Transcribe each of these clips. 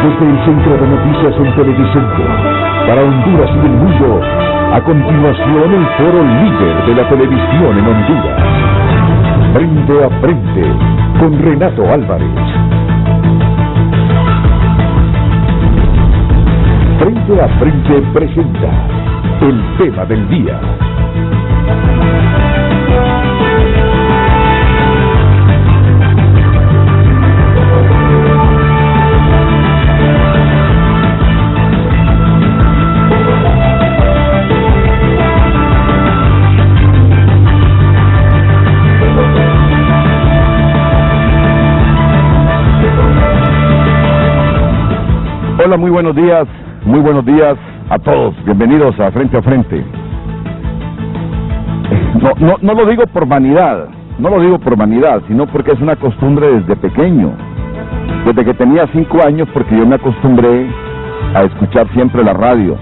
Desde el Centro de Noticias en Televicentro, para Honduras y el mundo, a continuación el foro líder de la televisión en Honduras. Frente a Frente, con Renato Álvarez. Frente a Frente presenta el tema del día. Hola, muy buenos días a todos. Bienvenidos a Frente a Frente. No lo digo por vanidad, sino porque es una costumbre desde pequeño. Desde que tenía 5 años, porque yo me acostumbré a escuchar siempre la radio.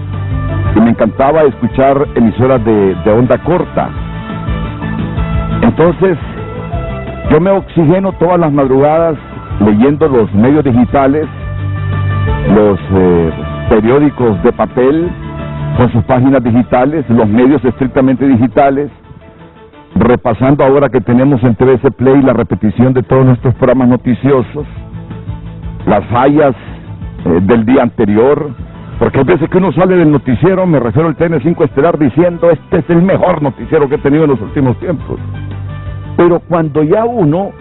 Y me encantaba escuchar emisoras de onda corta. Entonces, yo me oxigeno todas las madrugadas leyendo los medios digitales, los periódicos de papel con sus páginas digitales, los medios estrictamente digitales, repasando ahora que tenemos en TVC Play la repetición de todos nuestros programas noticiosos, las fallas del día anterior, porque hay veces que uno sale del noticiero, me refiero al TN5 Estelar, diciendo este es el mejor noticiero que he tenido en los últimos tiempos. Pero cuando ya uno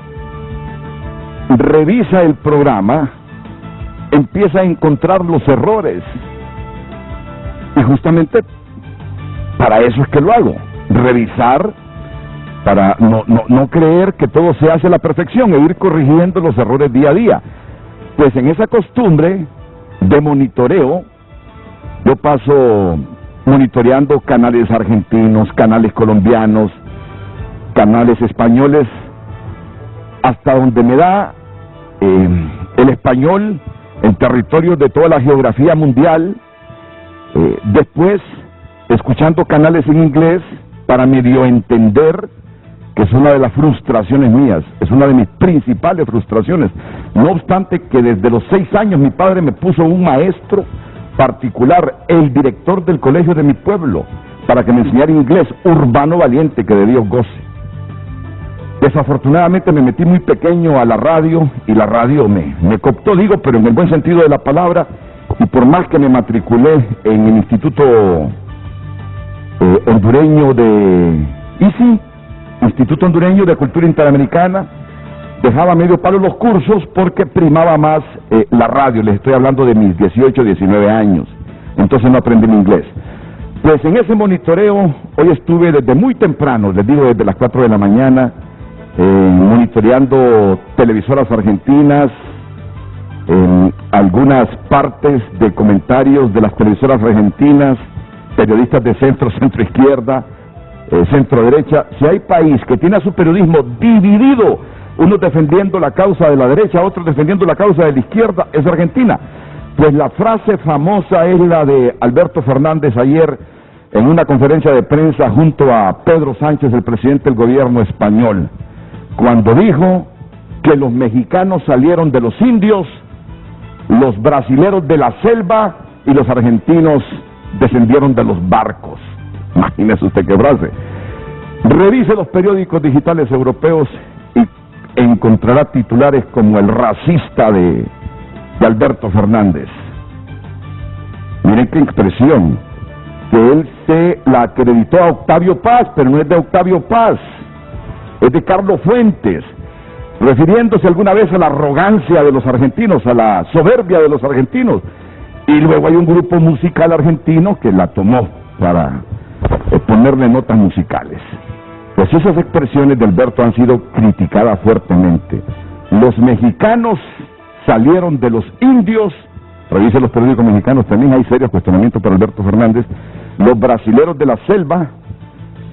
revisa el programa, empieza a encontrar los errores. Y justamente para eso es que lo hago. Revisar, para no creer que todo se hace a la perfección e ir corrigiendo los errores día a día. Pues en esa costumbre de monitoreo, yo paso monitoreando canales argentinos, canales colombianos, canales españoles, hasta donde me da el español, en territorios de toda la geografía mundial, después escuchando canales en inglés para medio entender, que es una de las frustraciones mías, es una de mis principales frustraciones. No obstante que desde los 6 años mi padre me puso un maestro particular, el director del colegio de mi pueblo, para que me enseñara inglés, Urbano Valiente, que de Dios goce. Desafortunadamente me metí muy pequeño a la radio y la radio me cooptó, pero en el buen sentido de la palabra, y por más que me matriculé en el Instituto Hondureño de ICI, Instituto Hondureño de Cultura Interamericana, dejaba medio palo los cursos porque primaba más la radio. Les estoy hablando de mis 18, 19 años, entonces no aprendí mi inglés. Pues en ese monitoreo, hoy estuve desde muy temprano, les digo desde las 4 de la mañana, monitoreando televisoras argentinas, algunas partes de comentarios de las televisoras argentinas, periodistas de centro, centro izquierda, centro derecha. Si hay país que tiene a su periodismo dividido, unos defendiendo la causa de la derecha, otros defendiendo la causa de la izquierda, es Argentina. Pues la frase famosa es la de Alberto Fernández ayer en una conferencia de prensa junto a Pedro Sánchez, el presidente del gobierno español, cuando dijo que los mexicanos salieron de los indios, los brasileros de la selva y los argentinos descendieron de los barcos. Imagínese usted qué frase. Revise los periódicos digitales europeos y encontrará titulares como el racista de Alberto Fernández. Miren qué expresión, que él se la acreditó a Octavio Paz, pero no es de Octavio Paz, es de Carlos Fuentes, refiriéndose alguna vez a la arrogancia de los argentinos, a la soberbia de los argentinos. Y luego hay un grupo musical argentino que la tomó para ponerle notas musicales. Pues esas expresiones de Alberto han sido criticadas fuertemente. Los mexicanos salieron de los indios, revise los periódicos mexicanos, también hay serios cuestionamientos para Alberto Fernández. Los brasileros de la selva,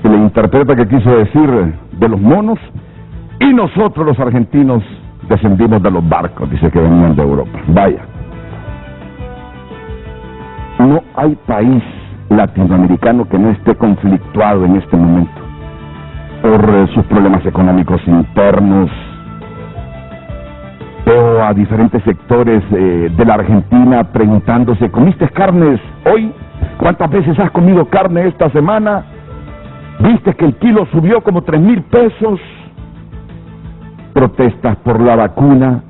que le interpreta que quiso decir de los monos, y nosotros los argentinos descendimos de los barcos, dice que venían de Europa. Vaya, no hay país latinoamericano que no esté conflictuado en este momento por sus problemas económicos internos, Veo a diferentes sectores de la Argentina preguntándose, ¿comiste carnes hoy? ¿Cuántas veces has comido carne esta semana? ¿Viste que el kilo subió como 3.000 pesos? Protestas por la vacuna,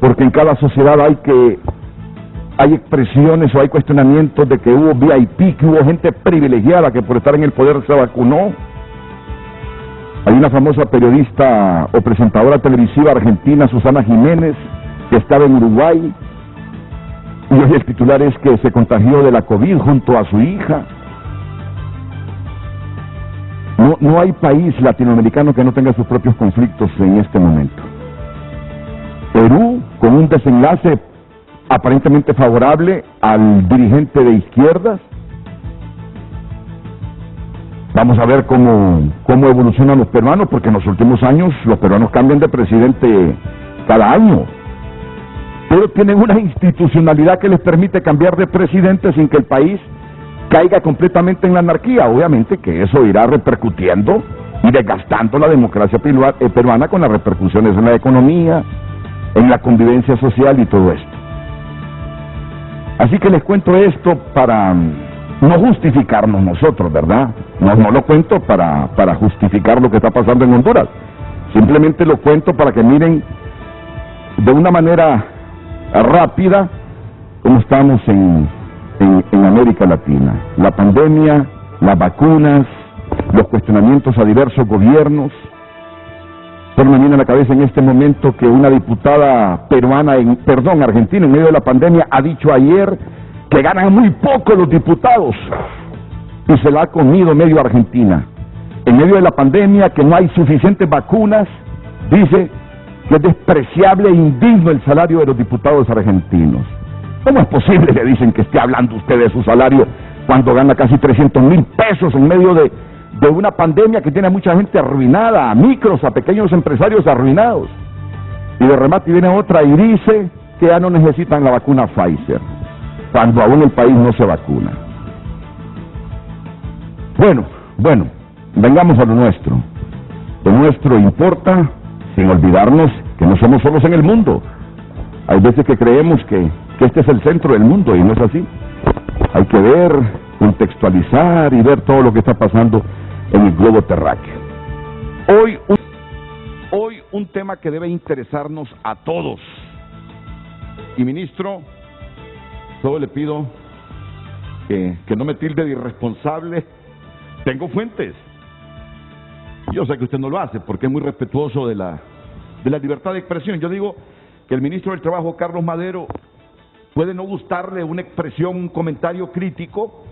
porque en cada sociedad hay expresiones o hay cuestionamientos de que hubo VIP, que hubo gente privilegiada que por estar en el poder se vacunó. Hay una famosa periodista o presentadora televisiva argentina, Susana Jiménez, que estaba en Uruguay, y hoy el titular es que se contagió de la COVID junto a su hija. No hay país latinoamericano que no tenga sus propios conflictos en este momento. Perú, con un desenlace aparentemente favorable al dirigente de izquierdas. Vamos a ver cómo evolucionan los peruanos, porque en los últimos años los peruanos cambian de presidente cada año. Pero tienen una institucionalidad que les permite cambiar de presidente sin que el país caiga completamente en la anarquía. Obviamente que eso irá repercutiendo y desgastando la democracia peruana con las repercusiones en la economía, en la convivencia social y todo esto. Así que les cuento esto para no justificarnos nosotros, ¿verdad? No lo cuento para justificar lo que está pasando en Honduras. Simplemente lo cuento para que miren de una manera rápida cómo estamos en América Latina. La pandemia, las vacunas, los cuestionamientos a diversos gobiernos. Pero me viene a la cabeza en este momento que una diputada argentina, en medio de la pandemia, ha dicho ayer que ganan muy poco los diputados, y se la ha comido medio Argentina. En medio de la pandemia, que no hay suficientes vacunas, dice que es despreciable e indigno el salario de los diputados argentinos. ¿Cómo es posible, le dicen, que esté hablando usted de su salario cuando gana casi 300.000 pesos en medio de una pandemia que tiene a mucha gente arruinada, a micros, a pequeños empresarios arruinados? Y de remate viene otra y dice que ya no necesitan la vacuna Pfizer, cuando aún el país no se vacuna. Bueno, vengamos a lo nuestro. Lo nuestro importa, sin olvidarnos que no somos solos en el mundo. Hay veces que creemos que este es el centro del mundo y no es así. Hay que ver, contextualizar y ver todo lo que está pasando en el globo terráqueo. Hoy un tema que debe interesarnos a todos. Y ministro, solo le pido que no me tilde de irresponsable. Tengo fuentes. Yo sé que usted no lo hace porque es muy respetuoso de la libertad de expresión. Yo digo que el ministro del Trabajo, Carlos Madero, puede no gustarle una expresión, un comentario crítico.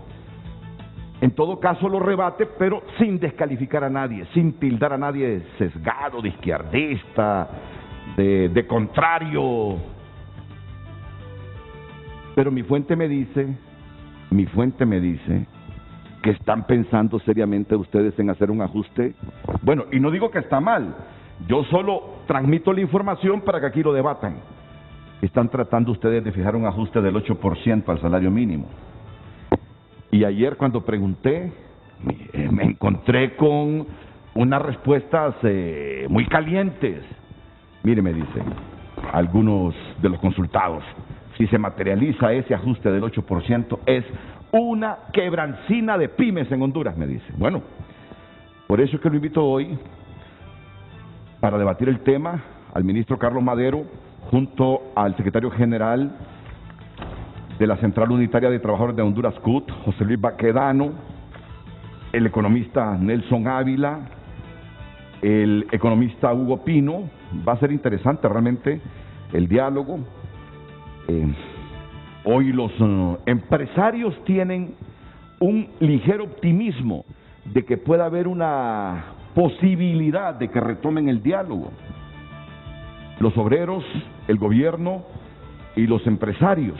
En todo caso lo rebate, pero sin descalificar a nadie, sin tildar a nadie de sesgado, de izquierdista, de contrario. Pero mi fuente me dice que están pensando seriamente ustedes en hacer un ajuste. Bueno, y no digo que está mal, yo solo transmito la información para que aquí lo debatan. Están tratando ustedes de fijar un ajuste del 8% al salario mínimo. Y ayer cuando pregunté, me encontré con unas respuestas muy calientes. Mire, me dicen algunos de los consultados, si se materializa ese ajuste del 8%, es una quebrancina de pymes en Honduras, me dicen. Bueno, por eso es que lo invito hoy para debatir el tema al ministro Carlos Madero, junto al secretario general de la Central Unitaria de Trabajadores de Honduras, CUT, José Luis Baquedano, el economista Nelson Ávila, el economista Hugo Pino. Va a ser interesante realmente el diálogo. Hoy los empresarios tienen un ligero optimismo de que pueda haber una posibilidad de que retomen el diálogo. Los obreros, el gobierno y los empresarios.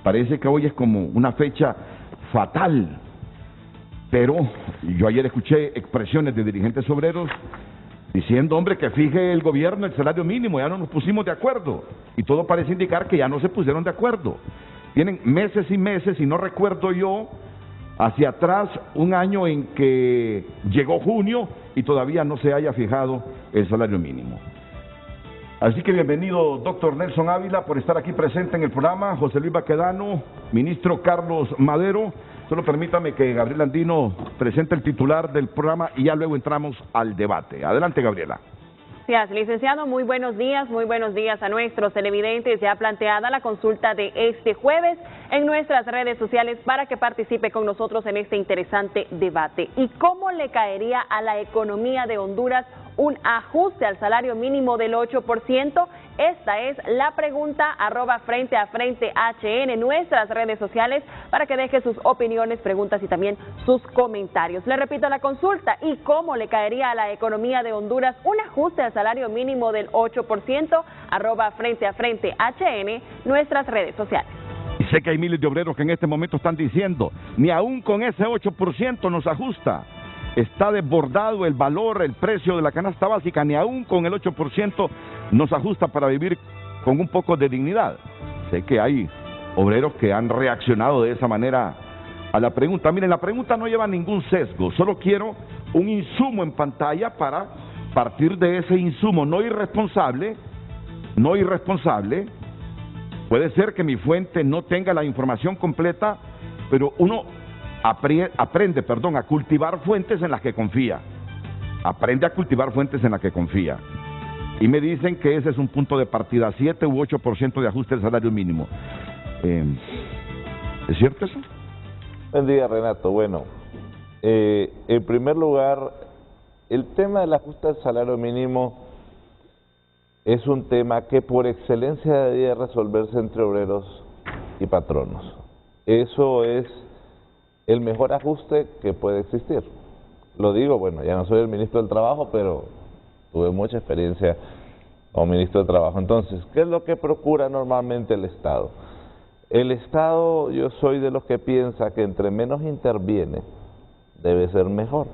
Parece que hoy es como una fecha fatal, pero yo ayer escuché expresiones de dirigentes obreros diciendo, hombre, que fije el gobierno el salario mínimo, ya no nos pusimos de acuerdo, y todo parece indicar que ya no se pusieron de acuerdo. Tienen meses y meses, y no recuerdo yo hacia atrás un año en que llegó junio y todavía no se haya fijado el salario mínimo. Así que bienvenido, doctor Nelson Ávila, por estar aquí presente en el programa. José Luis Baquedano, ministro Carlos Madero. Solo permítame que Gabriela Andino presente el titular del programa y ya luego entramos al debate. Adelante, Gabriela. Gracias, licenciado. Muy buenos días a nuestros televidentes. Ya planteada la consulta de este jueves en nuestras redes sociales para que participe con nosotros en este interesante debate. ¿Y cómo le caería a la economía de Honduras un ajuste al salario mínimo del 8%? Esta es la pregunta, @frente a frente HN en nuestras redes sociales para que deje sus opiniones, preguntas y también sus comentarios. Le repito la consulta, ¿y cómo le caería a la economía de Honduras un ajuste al salario mínimo del 8%? @frente a frente HN, nuestras redes sociales. Y sé que hay miles de obreros que en este momento están diciendo, ni aún con ese 8% nos ajusta. Está desbordado el valor, el precio de la canasta básica, ni aún con el 8% nos ajusta para vivir con un poco de dignidad. Sé que hay obreros que han reaccionado de esa manera a la pregunta. Miren, la pregunta no lleva ningún sesgo, solo quiero un insumo en pantalla para partir de ese insumo no irresponsable. Puede ser que mi fuente no tenga la información completa, pero uno aprende a cultivar fuentes en las que confía. Aprende a cultivar fuentes en las que confía. Y me dicen que ese es un punto de partida, 7 u 8% de ajuste del salario mínimo. ¿Es cierto eso? Buen día, Renato. Bueno, en primer lugar, el tema del ajuste del salario mínimo es un tema que por excelencia debería resolverse entre obreros y patronos. Eso es el mejor ajuste que puede existir. Lo digo, bueno, ya no soy el ministro del Trabajo, pero tuve mucha experiencia como ministro de Trabajo. Entonces, ¿qué es lo que procura normalmente el Estado? El Estado, yo soy de los que piensa que entre menos interviene, debe ser mejor.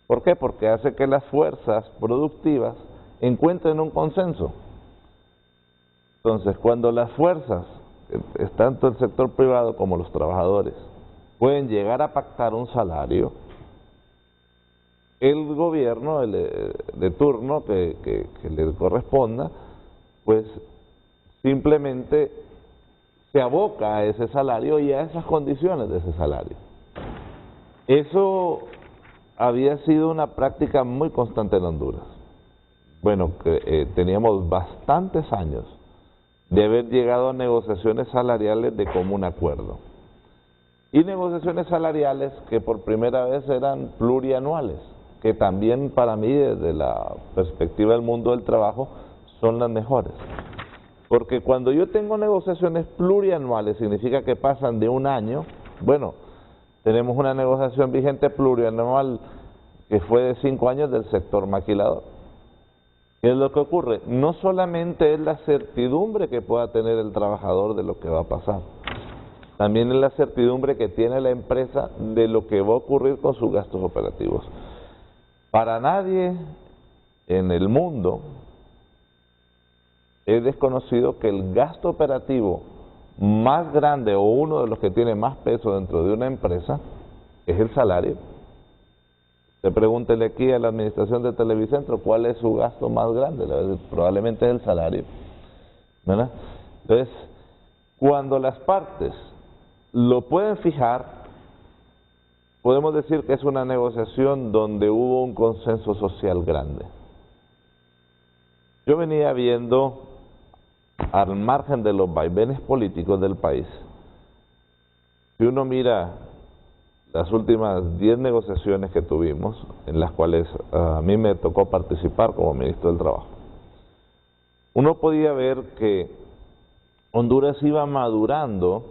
¿Por qué? Porque hace que las fuerzas productivas encuentren un consenso. Entonces, cuando las fuerzas, tanto el sector privado como los trabajadores, pueden llegar a pactar un salario, el gobierno de turno que le corresponda, pues simplemente se aboca a ese salario y a esas condiciones de ese salario. Eso había sido una práctica muy constante en Honduras. Bueno, teníamos bastantes años de haber llegado a negociaciones salariales de común acuerdo. Y negociaciones salariales que por primera vez eran plurianuales, que también para mí desde la perspectiva del mundo del trabajo son las mejores. Porque cuando yo tengo negociaciones plurianuales significa que pasan de un año. Bueno, tenemos una negociación vigente plurianual que fue de 5 años del sector maquilador. ¿Qué es lo que ocurre? No solamente es la certidumbre que pueda tener el trabajador de lo que va a pasar, también es la certidumbre que tiene la empresa de lo que va a ocurrir con sus gastos operativos. Para nadie en el mundo es desconocido que el gasto operativo más grande o uno de los que tiene más peso dentro de una empresa es el salario. Usted pregúntele aquí a la administración de Televicentro cuál es su gasto más grande, probablemente es el salario, ¿verdad? Entonces, cuando las partes lo pueden fijar, podemos decir que es una negociación donde hubo un consenso social grande. Yo venía viendo, al margen de los vaivenes políticos del país, si uno mira las últimas 10 negociaciones que tuvimos, en las cuales a mí me tocó participar como ministro del Trabajo, uno podía ver que Honduras iba madurando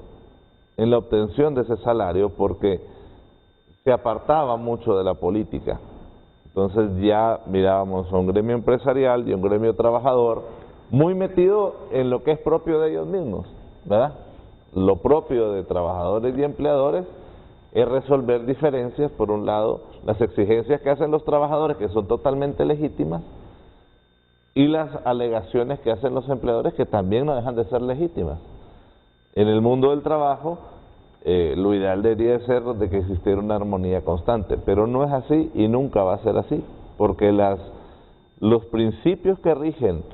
en la obtención de ese salario porque se apartaba mucho de la política. Entonces ya mirábamos a un gremio empresarial y a un gremio trabajador muy metido en lo que es propio de ellos mismos, ¿verdad? Lo propio de trabajadores y empleadores es resolver diferencias, por un lado, las exigencias que hacen los trabajadores, que son totalmente legítimas, y las alegaciones que hacen los empleadores, que también no dejan de ser legítimas. En el mundo del trabajo, lo ideal debería ser de que existiera una armonía constante, pero no es así y nunca va a ser así, porque los principios que rigen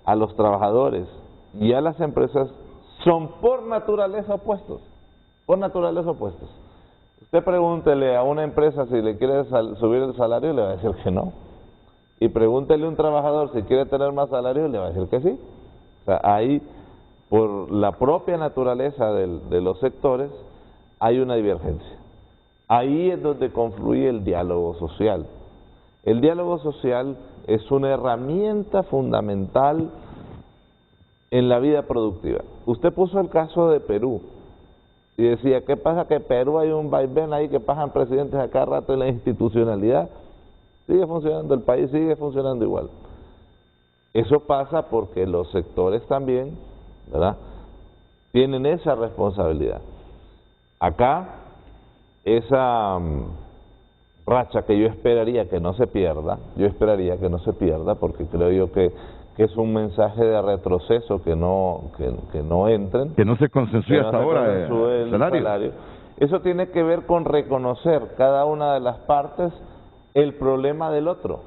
a los trabajadores y a las empresas son por naturaleza opuestos. Por naturaleza opuestos. Usted pregúntele a una empresa si le quiere subir el salario y le va a decir que no. Y pregúntele a un trabajador si quiere tener más salario y le va a decir que sí. O sea, ahí, por la propia naturaleza de los sectores, hay una divergencia. Ahí es donde confluye el diálogo social. El diálogo social es una herramienta fundamental en la vida productiva. Usted puso el caso de Perú y decía, ¿qué pasa? Que Perú hay un vaivén ahí que pasan presidentes a cada rato en la institucionalidad. Sigue funcionando, el país sigue funcionando igual. Eso pasa porque los sectores también, ¿verdad?, tienen esa responsabilidad. Acá, esa racha que yo esperaría que no se pierda, porque creo yo que es un mensaje de retroceso que no entren. Que no se consensúe hasta ahora el salario. Eso tiene que ver con reconocer cada una de las partes el problema del otro.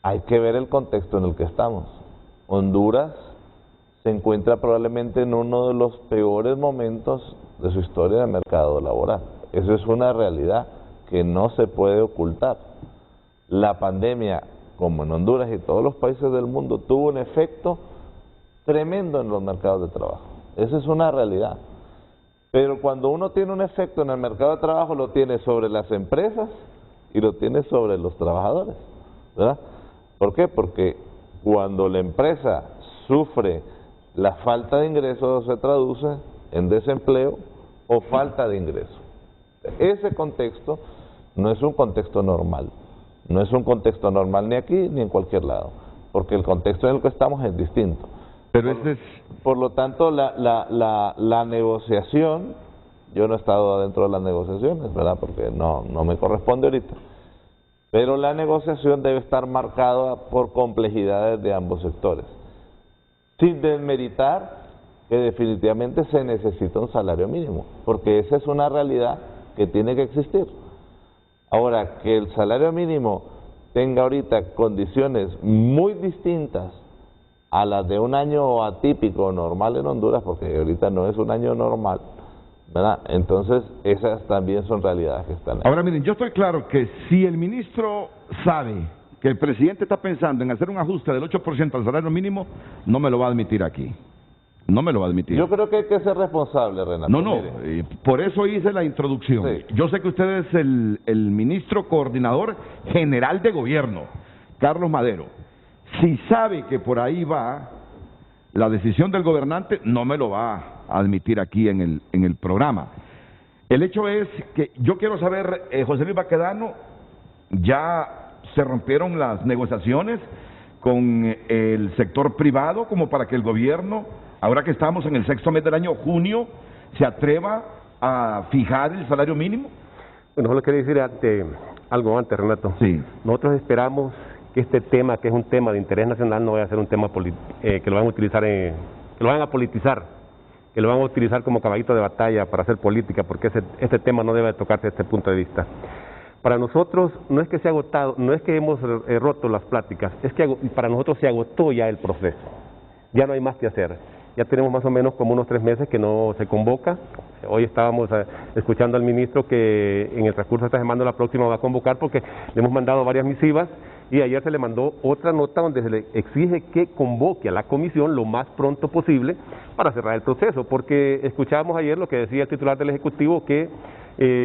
Hay que ver el contexto en el que estamos. Honduras se encuentra probablemente en uno de los peores momentos de su historia de mercado laboral. Eso es una realidad que no se puede ocultar. La pandemia, como en Honduras y todos los países del mundo, tuvo un efecto tremendo en los mercados de trabajo. Esa es una realidad. Pero cuando uno tiene un efecto en el mercado de trabajo, lo tiene sobre las empresas y lo tiene sobre los trabajadores, ¿verdad? ¿Por qué? Porque cuando la empresa sufre la falta de ingresos, se traduce en desempleo o falta de ingresos. Ese contexto no es un contexto normal. No es un contexto normal ni aquí ni en cualquier lado, porque el contexto en el que estamos es distinto. Pero por lo tanto, la negociación, yo no he estado dentro de las negociaciones, ¿verdad?, porque no me corresponde ahorita, pero la negociación debe estar marcada por complejidades de ambos sectores, sin desmeritar que definitivamente se necesita un salario mínimo, porque esa es una realidad que tiene que existir. Ahora, que el salario mínimo tenga ahorita condiciones muy distintas a las de un año atípico normal en Honduras, porque ahorita no es un año normal, ¿verdad? Entonces, esas también son realidades que están ahí. Ahora, miren, yo estoy claro que si el ministro sabe que el presidente está pensando en hacer un ajuste del 8% al salario mínimo, no me lo va a admitir aquí. No me lo va a admitir. Yo creo que hay que ser responsable, Renato. No, por eso hice la introducción. Sí. Yo sé que usted es el ministro coordinador general de gobierno, Carlos Madero. Si sabe que por ahí va la decisión del gobernante, no me lo va a admitir aquí en el programa. El hecho es que yo quiero saber, José Luis Baquedano, ya se rompieron las negociaciones con el sector privado como para que el gobierno, ahora que estamos en el sexto mes del año, junio, se atreva a fijar el salario mínimo. Bueno, solo quería decir algo antes, Renato. Sí. Nosotros esperamos que este tema, que es un tema de interés nacional, no vaya a ser un tema que lo van a utilizar, que lo van a politizar, que lo van a utilizar como caballito de batalla para hacer política, porque este tema no debe tocarse desde este punto de vista. Para nosotros no es que se ha agotado, no es que hemos roto las pláticas, es que para nosotros se agotó ya el proceso. Ya no hay más que hacer. Ya tenemos más o menos como unos 3 meses que no se convoca. Hoy estábamos escuchando al ministro que en el transcurso de esta semana la próxima va a convocar, porque le hemos mandado varias misivas y ayer se le mandó otra nota donde se le exige que convoque a la comisión lo más pronto posible para cerrar el proceso, porque escuchábamos ayer lo que decía el titular del Ejecutivo, que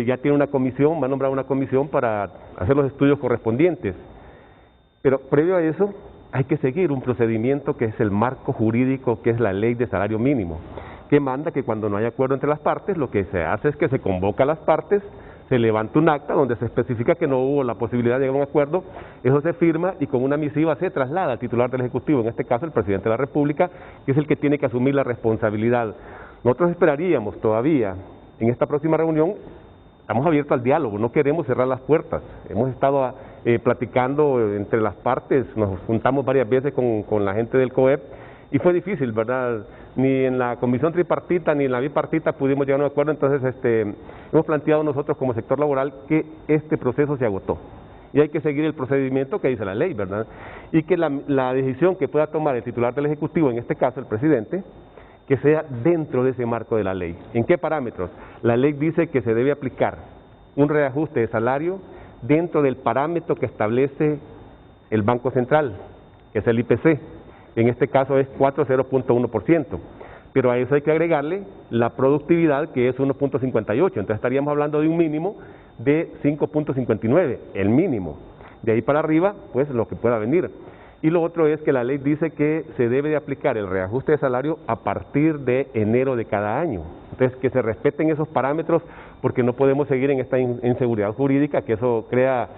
ya tiene una comisión, va a nombrar una comisión para hacer los estudios correspondientes. Pero previo a eso hay que seguir un procedimiento que es el marco jurídico, que es la ley de salario mínimo, que manda que cuando no hay acuerdo entre las partes, lo que se hace es que se convoca a las partes, se levanta un acta donde se especifica que no hubo la posibilidad de llegar a un acuerdo, eso se firma y con una misiva se traslada al titular del Ejecutivo, en este caso el presidente de la República, que es el que tiene que asumir la responsabilidad. Nosotros esperaríamos todavía, en esta próxima reunión, estamos abiertos al diálogo, no queremos cerrar las puertas. Hemos estado platicando entre las partes, nos juntamos varias veces con la gente del COEP y fue difícil, ¿verdad? Ni en la comisión tripartita ni en la bipartita pudimos llegar a un acuerdo, entonces hemos planteado nosotros como sector laboral que este proceso se agotó, y hay que seguir el procedimiento que dice la ley, ¿verdad? Y que la decisión que pueda tomar el titular del Ejecutivo, en este caso el presidente, que sea dentro de ese marco de la ley. ¿En qué parámetros? La ley dice que se debe aplicar un reajuste de salario dentro del parámetro que establece el Banco Central, que es el IPC. En este caso es 4,0.1%. Pero a eso hay que agregarle la productividad, que es 1.58. Entonces estaríamos hablando de un mínimo de 5.59, el mínimo. De ahí para arriba, pues lo que pueda venir. Y lo otro es que la ley dice que se debe de aplicar el reajuste de salario a partir de enero de cada año. Entonces, que se respeten esos parámetros, porque no podemos seguir en esta inseguridad jurídica, que eso crea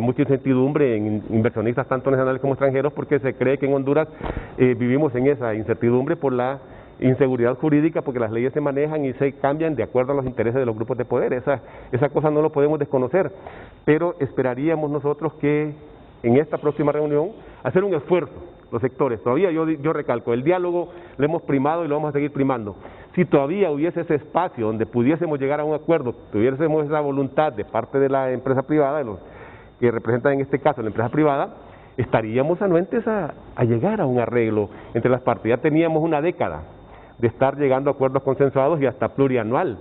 mucha incertidumbre en inversionistas tanto nacionales como extranjeros, porque se cree que en Honduras vivimos en esa incertidumbre por la inseguridad jurídica, porque las leyes se manejan y se cambian de acuerdo a los intereses de los grupos de poder. Esa cosa no lo podemos desconocer, pero esperaríamos nosotros que en esta próxima reunión hacer un esfuerzo, los sectores. Todavía yo recalco, el diálogo lo hemos primado y lo vamos a seguir primando. Si todavía hubiese ese espacio donde pudiésemos llegar a un acuerdo, tuviésemos esa voluntad de parte de la empresa privada, de los que representan en este caso la empresa privada, estaríamos anuentes a llegar a un arreglo entre las partes. Ya teníamos una década de estar llegando a acuerdos consensuados y hasta plurianual,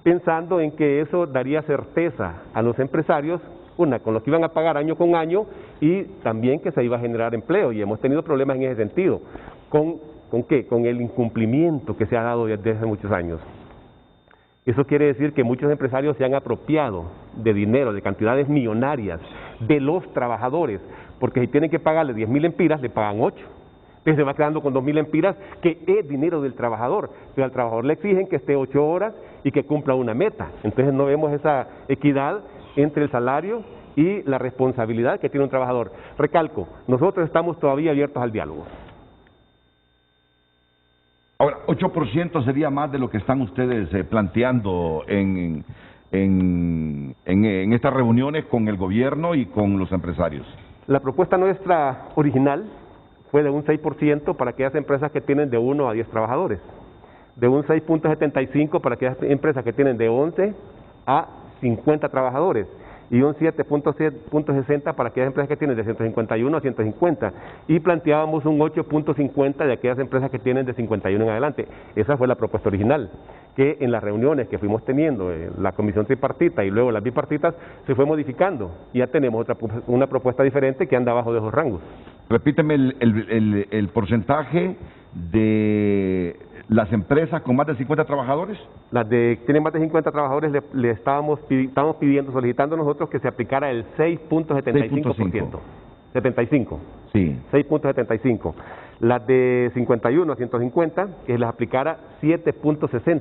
pensando en que eso daría certeza a los empresarios, con lo que iban a pagar año con año, y también que se iba a generar empleo, y hemos tenido problemas en ese sentido. ¿Con qué? Con el incumplimiento que se ha dado desde hace muchos años. Eso quiere decir que muchos empresarios se han apropiado de dinero, de cantidades millonarias, de los trabajadores, porque si tienen que pagarle 10.000 empiras, le pagan 8. Entonces se va quedando con 2.000 empiras, que es dinero del trabajador. Pero al trabajador le exigen que esté 8 horas y que cumpla una meta. Entonces no vemos esa equidad entre el salario y la responsabilidad que tiene un trabajador. Recalco, nosotros estamos todavía abiertos al diálogo. Ahora, 8% sería más de lo que están ustedes planteando en estas reuniones con el gobierno y con los empresarios. La propuesta nuestra original fue de un 6% para aquellas empresas que tienen de 1 a 10 trabajadores, de un 6.75 para aquellas empresas que tienen de 11 a 50 trabajadores, y un 7.60 para aquellas empresas que tienen de 151 a 150, y planteábamos un 8.50 de aquellas empresas que tienen de 51 en adelante. Esa fue la propuesta original, que en las reuniones que fuimos teniendo, la comisión tripartita y luego las bipartitas, se fue modificando, y ya tenemos una propuesta diferente que anda abajo de esos rangos. Repíteme el porcentaje de las empresas con más de 50 trabajadores. Las que tienen más de 50 trabajadores le estamos pidiendo, solicitando nosotros que se aplicara el 6.75%. 75. Sí. 6.75. Las de 51 a 150, que les aplicara 7.60.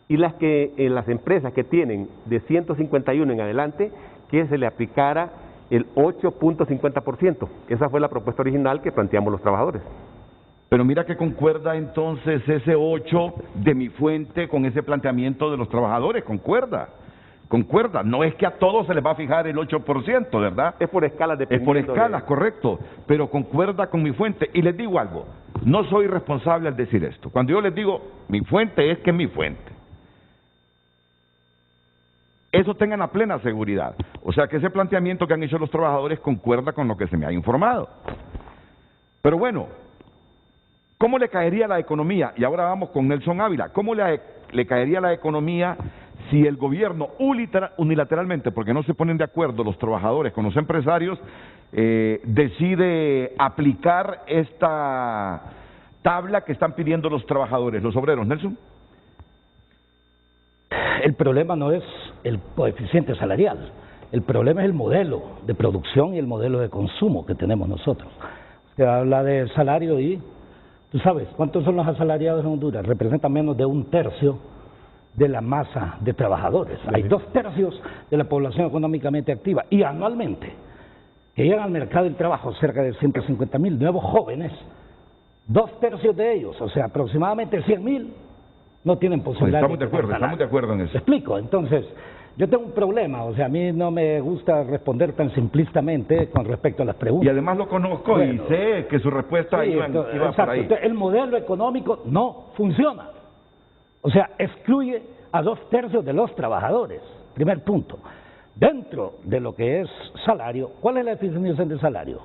Y las empresas que tienen de 151 en adelante, que se le aplicara el 8.50%. Esa fue la propuesta original que planteamos los trabajadores. Pero mira que concuerda entonces ese 8 de mi fuente con ese planteamiento de los trabajadores, concuerda. No es que a todos se les va a fijar el 8%, ¿verdad? Es por escalas, dependiendo. Es por escalas, correcto, pero concuerda con mi fuente. Y les digo algo, no soy responsable al decir esto. Cuando yo les digo mi fuente, es que es mi fuente. Eso tengan la plena seguridad. O sea que ese planteamiento que han hecho los trabajadores concuerda con lo que se me ha informado. Pero bueno, ¿cómo le caería a la economía? Y ahora vamos con Nelson Ávila. ¿Cómo le caería a la economía si el gobierno unilateralmente, porque no se ponen de acuerdo los trabajadores con los empresarios, decide aplicar esta tabla que están pidiendo los trabajadores, los obreros? Nelson. El problema no es el coeficiente salarial, el problema es el modelo de producción y el modelo de consumo que tenemos nosotros. Se habla de salario y, tú sabes, ¿cuántos son los asalariados en Honduras? Representan menos de 1/3 de la masa de trabajadores. Hay 2/3 de la población económicamente activa, y anualmente que llegan al mercado del trabajo cerca de 150.000 nuevos jóvenes, 2/3 de ellos, o sea, aproximadamente 100.000, no tienen posibilidad. Estamos de acuerdo en eso. ¿Me explico? Entonces, yo tengo un problema, o sea, a mí no me gusta responder tan simplistamente con respecto a las preguntas. Y además lo conozco, bueno, y sé que su respuesta iba por ahí. Entonces, el modelo económico no funciona. O sea, excluye a 2/3 de los trabajadores. Primer punto. Dentro de lo que es salario, ¿cuál es la definición de salario?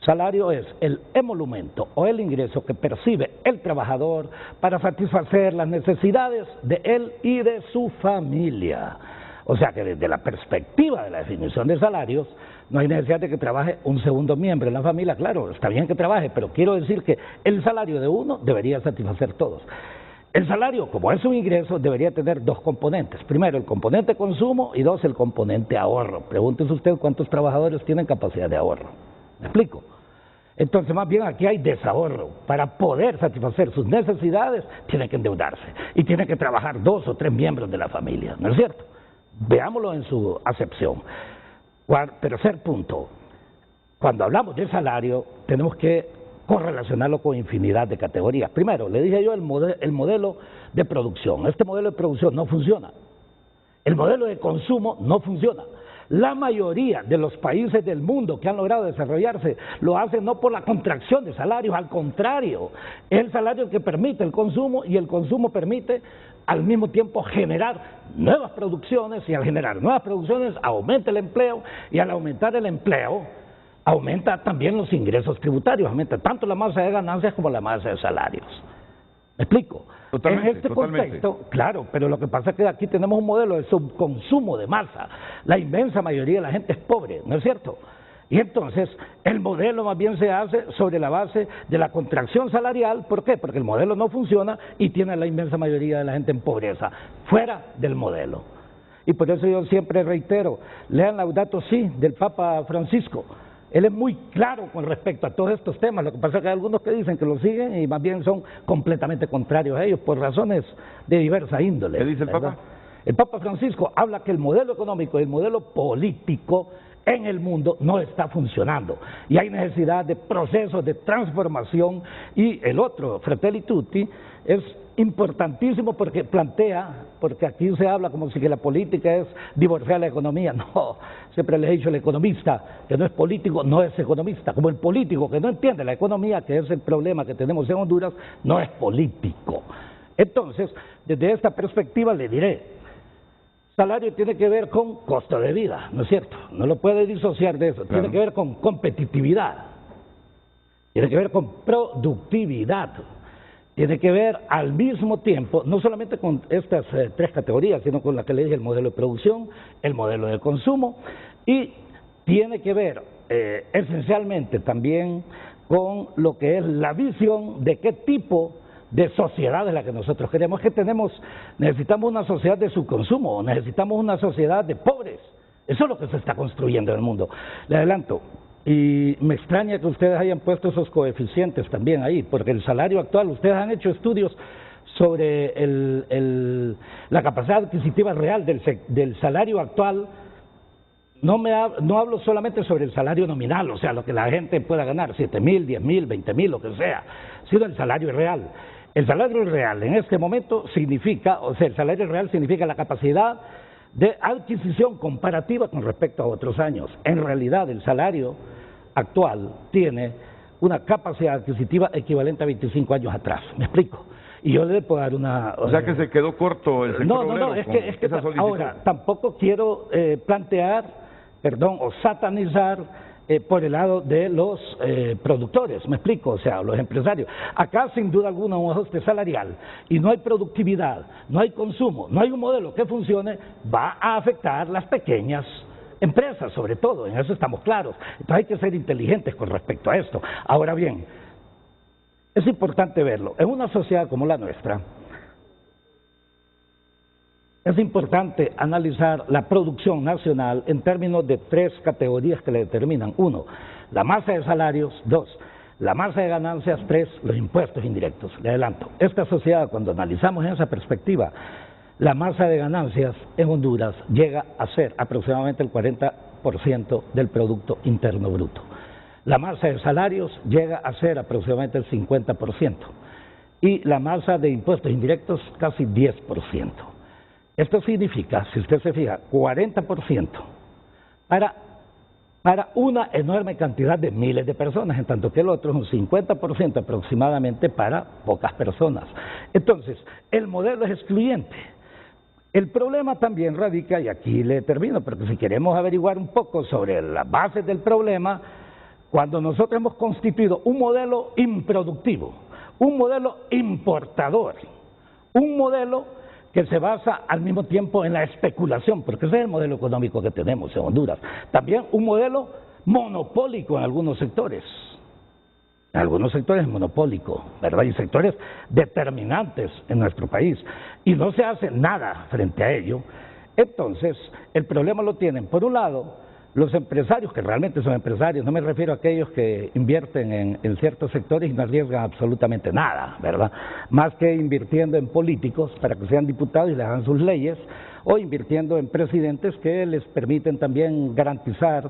Salario es el emolumento o el ingreso que percibe el trabajador para satisfacer las necesidades de él y de su familia. O sea que desde la perspectiva de la definición de salarios, no hay necesidad de que trabaje un segundo miembro en la familia. Claro, está bien que trabaje, pero quiero decir que el salario de uno debería satisfacer todos. El salario, como es un ingreso, debería tener dos componentes. Primero, el componente consumo y dos, el componente ahorro. Pregúntese usted cuántos trabajadores tienen capacidad de ahorro. ¿Me explico? Entonces, más bien aquí hay desahorro. Para poder satisfacer sus necesidades, tiene que endeudarse y tiene que trabajar 2 o 3 miembros de la familia, ¿no es cierto? Veámoslo en su acepción. Tercer punto, cuando hablamos de salario, tenemos que correlacionarlo con infinidad de categorías. Primero, le dije yo el modelo de producción. Este modelo de producción no funciona. El modelo de consumo no funciona. La mayoría de los países del mundo que han logrado desarrollarse lo hacen no por la contracción de salarios, al contrario, es el salario el que permite el consumo y el consumo permite al mismo tiempo generar nuevas producciones y al generar nuevas producciones aumenta el empleo y al aumentar el empleo aumenta también los ingresos tributarios, aumenta tanto la masa de ganancias como la masa de salarios. ¿Me explico? Totalmente, en este contexto, claro, pero lo que pasa es que aquí tenemos un modelo de subconsumo de masa. La inmensa mayoría de la gente es pobre, ¿no es cierto? Y entonces el modelo más bien se hace sobre la base de la contracción salarial. ¿Por qué? Porque el modelo no funciona y tiene la inmensa mayoría de la gente en pobreza, fuera del modelo. Y por eso yo siempre reitero, lean Laudato Si del Papa Francisco. Él es muy claro con respecto a todos estos temas. Lo que pasa es que hay algunos que dicen que lo siguen y más bien son completamente contrarios a ellos por razones de diversa índole. ¿Qué dice el Papa? El Papa Francisco habla que el modelo económico y el modelo político en el mundo no está funcionando y hay necesidad de procesos de transformación. Y el otro, Fratelli Tutti, es importantísimo porque plantea, porque aquí se habla como si que la política es divorciar la economía. No, siempre les he dicho, el economista que no es político no es economista, como el político que no entiende la economía, que es el problema que tenemos en Honduras, no es político. Entonces, desde esta perspectiva le diré, salario tiene que ver con costo de vida, ¿no es cierto? No lo puede disociar de eso, tiene que ver con competitividad, tiene que ver con productividad, tiene que ver al mismo tiempo, no solamente con estas 3 categorías, sino con la que le dije, el modelo de producción, el modelo de consumo, y tiene que ver esencialmente también con lo que es la visión de qué tipo de sociedad es la que nosotros queremos. Es que necesitamos una sociedad de subconsumo, necesitamos una sociedad de pobres. Eso es lo que se está construyendo en el mundo. Le adelanto, y me extraña que ustedes hayan puesto esos coeficientes también ahí, porque el salario actual, ustedes han hecho estudios sobre la capacidad adquisitiva real del salario actual. No hablo solamente sobre el salario nominal, o sea, lo que la gente pueda ganar, 7.000, 10.000, 20.000, lo que sea, sino el salario real. El salario real en este momento significa, o sea, el salario real significa la capacidad de adquisición comparativa con respecto a otros años. En realidad, el salario actual tiene una capacidad adquisitiva equivalente a 25 años atrás. ¿Me explico? Y yo le puedo dar una... O sea que se quedó corto el sector obrero. No, es que ahora tampoco quiero o satanizar por el lado de los productores, me explico, o sea, los empresarios. Acá sin duda alguna un ajuste salarial y no hay productividad, no hay consumo, no hay un modelo que funcione, va a afectar las pequeñas empresas, sobre todo, en eso estamos claros. Entonces hay que ser inteligentes con respecto a esto. Ahora bien, es importante verlo. En una sociedad como la nuestra, es importante analizar la producción nacional en términos de 3 categorías que le determinan. 1, la masa de salarios. 2, la masa de ganancias. 3, los impuestos indirectos. Le adelanto, esta sociedad, cuando analizamos en esa perspectiva, la masa de ganancias en Honduras llega a ser aproximadamente el 40% del Producto Interno Bruto. La masa de salarios llega a ser aproximadamente el 50%. Y la masa de impuestos indirectos casi 10%. Esto significa, si usted se fija, 40% para una enorme cantidad de miles de personas, en tanto que el otro es un 50% aproximadamente para pocas personas. Entonces, el modelo es excluyente. El problema también radica, y aquí le termino, porque si queremos averiguar un poco sobre las bases del problema, cuando nosotros hemos constituido un modelo improductivo, un modelo importador, un modelo que se basa al mismo tiempo en la especulación, porque ese es el modelo económico que tenemos en Honduras. También un modelo monopólico en algunos sectores. En algunos sectores monopólico, ¿verdad? Y sectores determinantes en nuestro país. Y no se hace nada frente a ello. Entonces, el problema lo tienen, por un lado, los empresarios, que realmente son empresarios, no me refiero a aquellos que invierten en ciertos sectores y no arriesgan absolutamente nada, ¿verdad? Más que invirtiendo en políticos para que sean diputados y les hagan sus leyes, o invirtiendo en presidentes que les permiten también garantizar,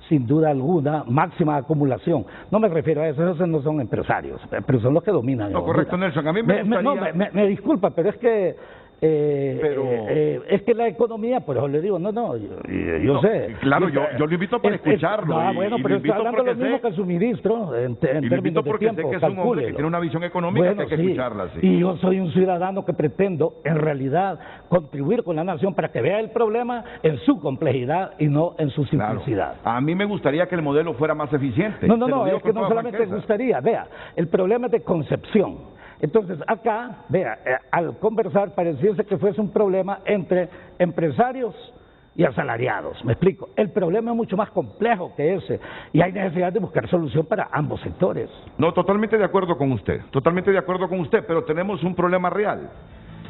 sin duda alguna, máxima acumulación. No me refiero a eso, esos no son empresarios, pero son los que dominan. No, correcto, Nelson, a mí me gustaría... me disculpa, pero es que... es que la economía, por eso le digo, yo sé. Claro, yo lo invito para escucharlo. Bueno, pero está hablando lo mismo que el suministro en términos de tiempo, sé que es un hombre que tiene una visión económica, que hay que escucharla. Sí. Y yo soy un ciudadano que pretendo, en realidad, contribuir con la nación para que vea el problema en su complejidad y no en su simplicidad. Claro. A mí me gustaría que el modelo fuera más eficiente. No, es que no solamente me gustaría, vea, el problema es de concepción. Entonces, acá, vea, al conversar pareciese que fuese un problema entre empresarios y asalariados. Me explico. El problema es mucho más complejo que ese y hay necesidad de buscar solución para ambos sectores. No, totalmente de acuerdo con usted, pero tenemos un problema real.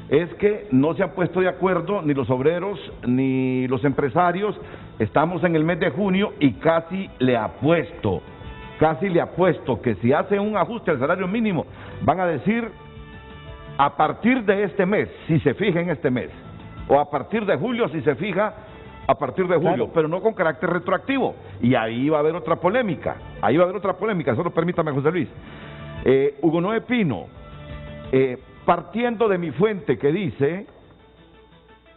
Es que no se han puesto de acuerdo ni los obreros ni los empresarios. Estamos en el mes de junio y casi le apuesto que si hace un ajuste al salario mínimo, van a decir a partir de este mes, si se fija en este mes, o a partir de julio, si se fija a partir de julio, claro, pero no con carácter retroactivo. Y ahí va a haber otra polémica, solo permítame, José Luis. Hugo Noé Pino, partiendo de mi fuente que dice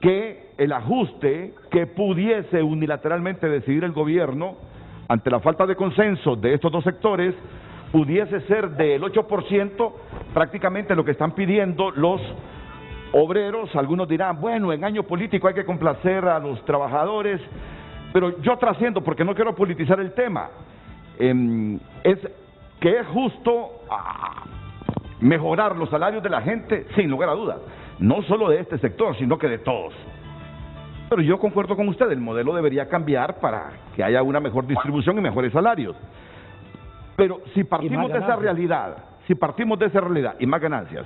que el ajuste que pudiese unilateralmente decidir el gobierno ante la falta de consenso de estos dos sectores, pudiese ser del 8%, prácticamente lo que están pidiendo los obreros. Algunos dirán, bueno, en año político hay que complacer a los trabajadores, pero yo trasciendo, porque no quiero politizar el tema, es que es justo mejorar los salarios de la gente, sin lugar a dudas, no solo de este sector, sino que de todos. Pero yo concuerdo con usted, el modelo debería cambiar para que haya una mejor distribución y mejores salarios. Pero si partimos de esa realidad, y más ganancias,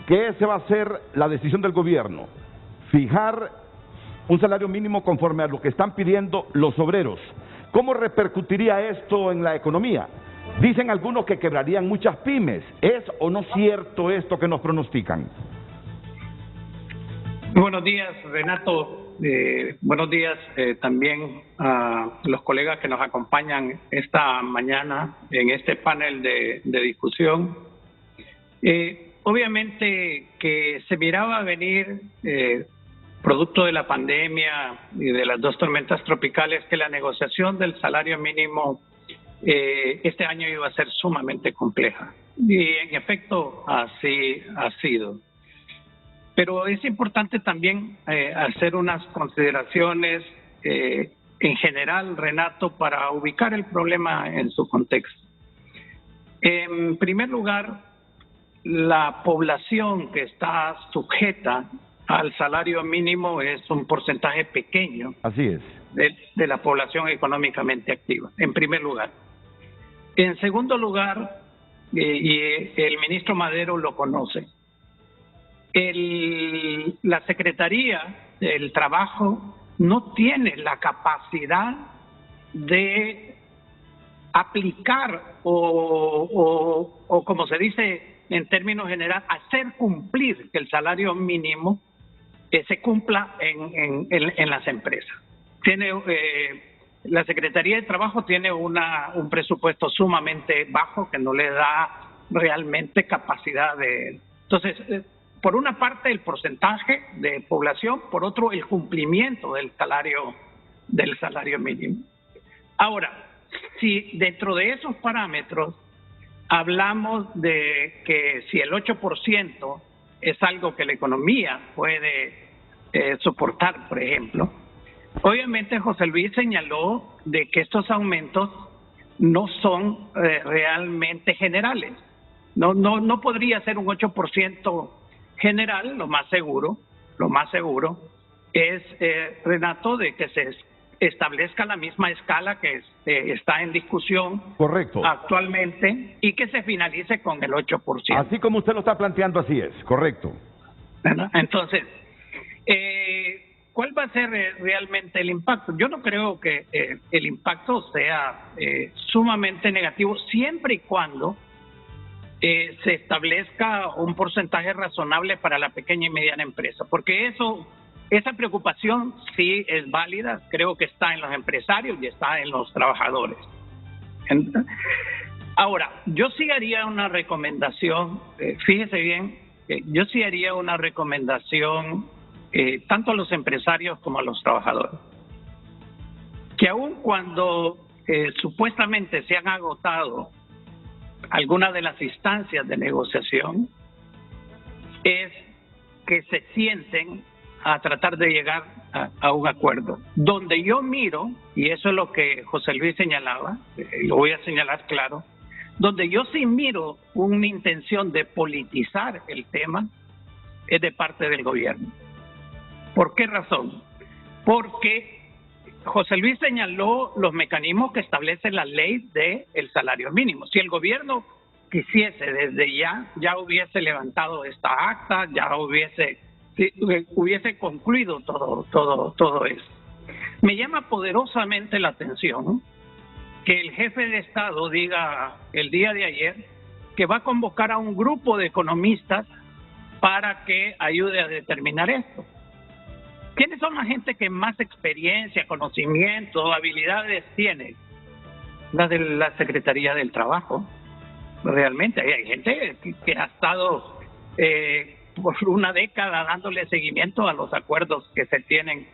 ¿qué se va a hacer la decisión del gobierno? Fijar un salario mínimo conforme a lo que están pidiendo los obreros. ¿Cómo repercutiría esto en la economía? Dicen algunos que quebrarían muchas pymes. ¿Es o no cierto esto que nos pronostican? Buenos días, Renato. Buenos días también a los colegas que nos acompañan esta mañana en este panel de discusión. Obviamente que se miraba venir, producto de la pandemia y de las dos tormentas tropicales, que la negociación del salario mínimo este año iba a ser sumamente compleja. Y en efecto así ha sido. Pero es importante también hacer unas consideraciones en general, Renato, para ubicar el problema en su contexto. En primer lugar, la población que está sujeta al salario mínimo es un porcentaje pequeño. Así es. De la población económicamente activa, en primer lugar. En segundo lugar, y el ministro Madero lo conoce, la Secretaría del Trabajo no tiene la capacidad de aplicar o como se dice en términos generales, hacer cumplir que el salario mínimo se cumpla en las empresas. La Secretaría de Trabajo tiene un presupuesto sumamente bajo que no le da realmente capacidad de... Entonces, por una parte el porcentaje de población, por otro el cumplimiento del salario mínimo. Ahora, si dentro de esos parámetros hablamos de que si el 8% es algo que la economía puede soportar, por ejemplo. Obviamente José Luis señaló de que estos aumentos no son realmente generales. No podría ser un 8% general. Lo más seguro es, Renato, de que se establezca la misma escala que está en discusión Correcto. actualmente y que se finalice con el 8%. Así como usted lo está planteando, así es, correcto. ¿Verdad? Entonces, ¿cuál va a ser realmente el impacto? Yo no creo que el impacto sea sumamente negativo, siempre y cuando se establezca un porcentaje razonable para la pequeña y mediana empresa, porque esa preocupación sí es válida. Creo que está en los empresarios y está en los trabajadores. Ahora, yo sí haría una recomendación, fíjese bien, yo sí haría una recomendación tanto a los empresarios como a los trabajadores, que aun cuando supuestamente se han agotado algunas de las instancias de negociación, es que se sienten a tratar de llegar a un acuerdo. Donde yo miro, y eso es lo que José Luis señalaba, lo voy a señalar claro, donde yo sí miro una intención de politizar el tema, es de parte del gobierno. ¿Por qué razón? Porque José Luis señaló los mecanismos que establece la ley del salario mínimo. Si el gobierno quisiese desde ya hubiese levantado esta acta, ya hubiese concluido todo eso. Me llama poderosamente la atención que el jefe de Estado diga el día de ayer que va a convocar a un grupo de economistas para que ayude a determinar esto. ¿Quiénes son la gente que más experiencia, conocimiento, habilidades tiene? La de la Secretaría del Trabajo. Realmente hay gente que ha estado por una década dándole seguimiento a los acuerdos que se tienen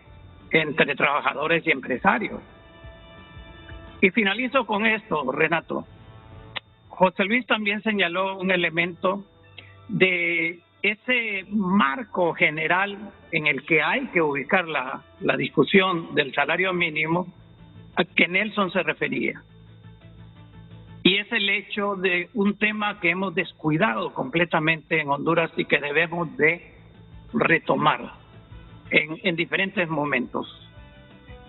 entre trabajadores y empresarios. Y finalizo con esto, Renato. José Luis también señaló un elemento de ese marco general en el que hay que ubicar la discusión del salario mínimo a que Nelson se refería. Y es el hecho de un tema que hemos descuidado completamente en Honduras y que debemos de retomar en diferentes momentos.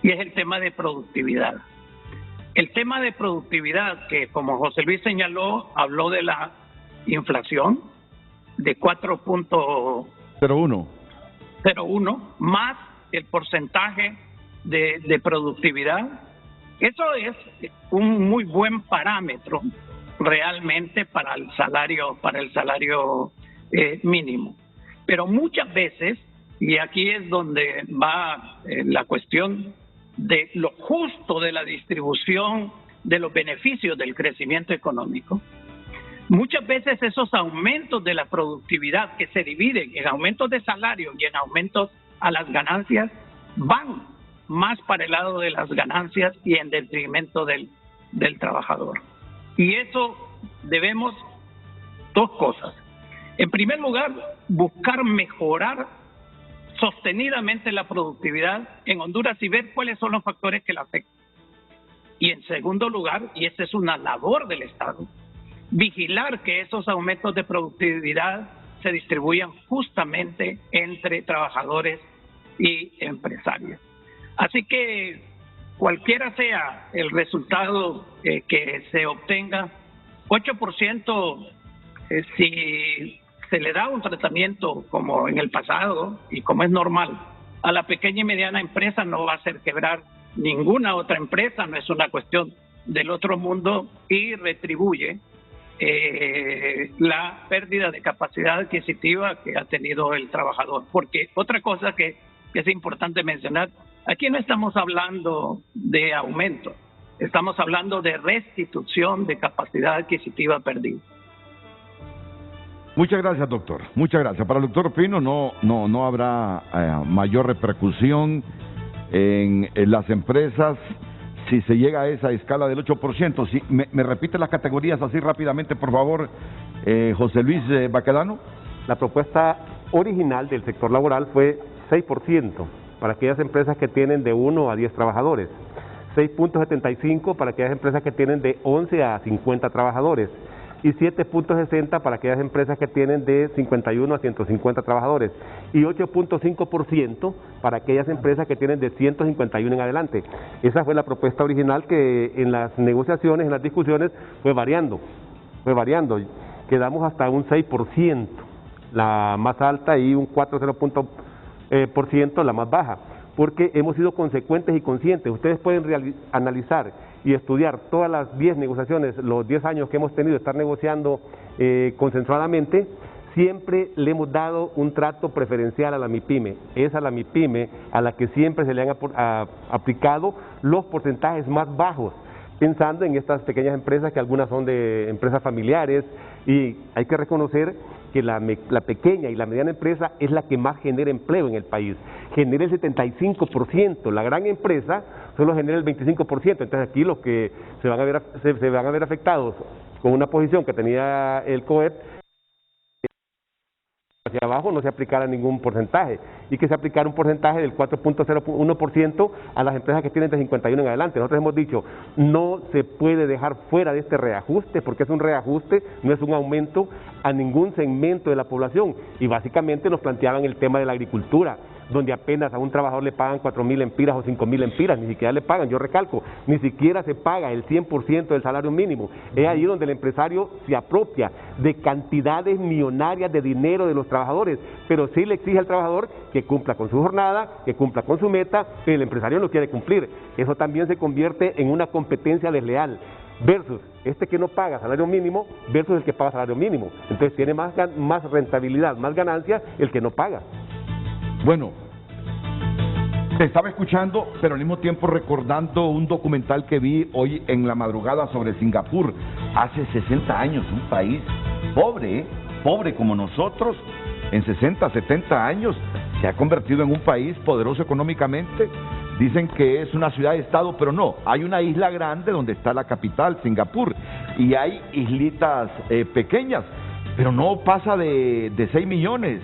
Y es el tema de productividad. El tema de productividad que, como José Luis señaló, habló de la inflación de 4.01 más el porcentaje de productividad. Eso es un muy buen parámetro realmente para el salario mínimo. Pero muchas veces, y aquí es donde va la cuestión de lo justo de la distribución de los beneficios del crecimiento económico, muchas veces esos aumentos de la productividad que se dividen en aumentos de salario y en aumentos a las ganancias van más para el lado de las ganancias y en detrimento del trabajador. Y eso debemos dos cosas. En primer lugar, buscar mejorar sostenidamente la productividad en Honduras y ver cuáles son los factores que la afectan. Y en segundo lugar, y esta es una labor del Estado, vigilar que esos aumentos de productividad se distribuyan justamente entre trabajadores y empresarios. Así que cualquiera sea el resultado que se obtenga, 8%, si se le da un tratamiento como en el pasado y como es normal, a la pequeña y mediana empresa no va a hacer quebrar ninguna otra empresa, no es una cuestión del otro mundo y retribuye la pérdida de capacidad adquisitiva que ha tenido el trabajador. Porque otra cosa que es importante mencionar, aquí no estamos hablando de aumento, estamos hablando de restitución de capacidad adquisitiva perdida. Muchas gracias, doctor. Muchas gracias. Para el doctor Pino no habrá mayor repercusión en las empresas si se llega a esa escala del 8%. Si, ¿me repite las categorías así rápidamente, por favor, José Luis Baquedano? La propuesta original del sector laboral fue 6% para aquellas empresas que tienen de 1 a 10 trabajadores, 6.75 para aquellas empresas que tienen de 11 a 50 trabajadores y 7.60 para aquellas empresas que tienen de 51 a 150 trabajadores y 8.5% para aquellas empresas que tienen de 151 en adelante. Esa fue la propuesta original que en las negociaciones, en las discusiones, fue variando, quedamos hasta un 6%, la más alta, y un 4,0% la más baja, porque hemos sido consecuentes y conscientes. Ustedes pueden analizar y estudiar todas las 10 negociaciones, los 10 años que hemos tenido de estar negociando consensuadamente. Siempre le hemos dado un trato preferencial a la MIPYME. Es a la MIPYME a la que siempre se le han aplicado los porcentajes más bajos, pensando en estas pequeñas empresas, que algunas son de empresas familiares, y hay que reconocer que la pequeña y la mediana empresa es la que más genera empleo en el país, genera el 75%, la gran empresa solo genera el 25%, entonces aquí los que se van a ver afectados con una posición que tenía el COEP, hacia abajo no se aplicara ningún porcentaje, y que se aplicara un porcentaje del 4.01% a las empresas que tienen de 51 en adelante. Nosotros hemos dicho, no se puede dejar fuera de este reajuste, porque es un reajuste, no es un aumento a ningún segmento de la población, y básicamente nos planteaban el tema de la agricultura, donde apenas a un trabajador le pagan 4.000 empiras o 5.000 empiras, ni siquiera le pagan, yo recalco, ni siquiera se paga el 100% del salario mínimo. Es ahí donde el empresario se apropia de cantidades millonarias de dinero de los trabajadores, pero sí le exige al trabajador que cumpla con su jornada, que cumpla con su meta, pero el empresario no quiere cumplir. Eso también se convierte en una competencia desleal, versus este que no paga salario mínimo versus el que paga salario mínimo. Entonces tiene más rentabilidad, más ganancia el que no paga. Bueno, te estaba escuchando, pero al mismo tiempo recordando un documental que vi hoy en la madrugada sobre Singapur. Hace 60 años, un país pobre, pobre como nosotros, en 60, 70 años, se ha convertido en un país poderoso económicamente. Dicen que es una ciudad-estado, pero no. Hay una isla grande donde está la capital, Singapur, y hay islitas pequeñas, pero no pasa de 6 millones.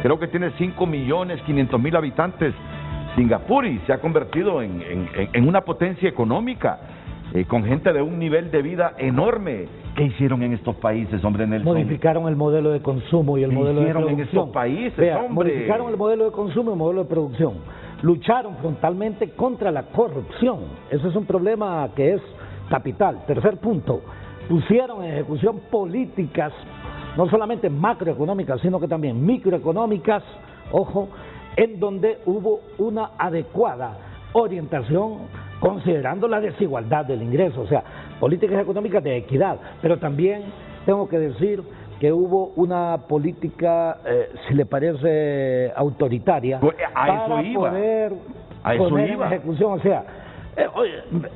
Creo que tiene 5.500.000 habitantes Singapur, y se ha convertido en una potencia económica, con gente de un nivel de vida enorme. ¿Qué hicieron en estos países, hombre, Nelson? Modificaron el modelo de consumo y el modelo de producción. ¿Qué hicieron en estos países, Vea, hombre? Modificaron el modelo de consumo y el modelo de producción. Lucharon frontalmente contra la corrupción. Ese es un problema que es capital. Tercer punto, pusieron en ejecución políticas no solamente macroeconómicas, sino que también microeconómicas, ojo, en donde hubo una adecuada orientación considerando la desigualdad del ingreso, o sea, políticas económicas de equidad, pero también tengo que decir que hubo una política, si le parece, autoritaria, para poder poner en ejecución, o sea,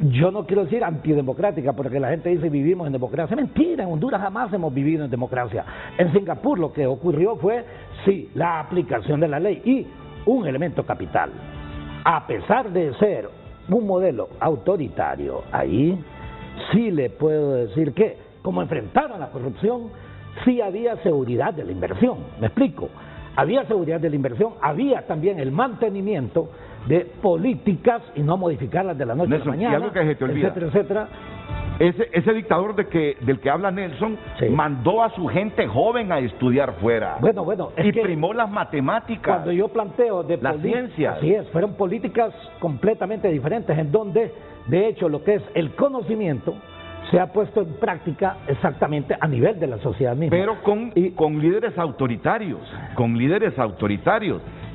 yo no quiero decir antidemocrática, porque la gente dice vivimos en democracia. Mentira, en Honduras jamás hemos vivido en democracia. En Singapur lo que ocurrió fue, sí, la aplicación de la ley y un elemento capital. A pesar de ser un modelo autoritario, ahí sí le puedo decir que, como enfrentaron la corrupción, sí había seguridad de la inversión. ¿Me explico? Había seguridad de la inversión, había también el mantenimiento de políticas y no modificarlas de la noche a la mañana, algo que se te olvida, etcétera, etcétera. Ese dictador del que habla Nelson, sí, mandó a su gente joven a estudiar fuera. Bueno, y primó las matemáticas. Cuando yo planteo de las ciencias. Así es, fueron políticas completamente diferentes, en donde, de hecho, lo que es el conocimiento se ha puesto en práctica exactamente a nivel de la sociedad misma. Pero con líderes autoritarios,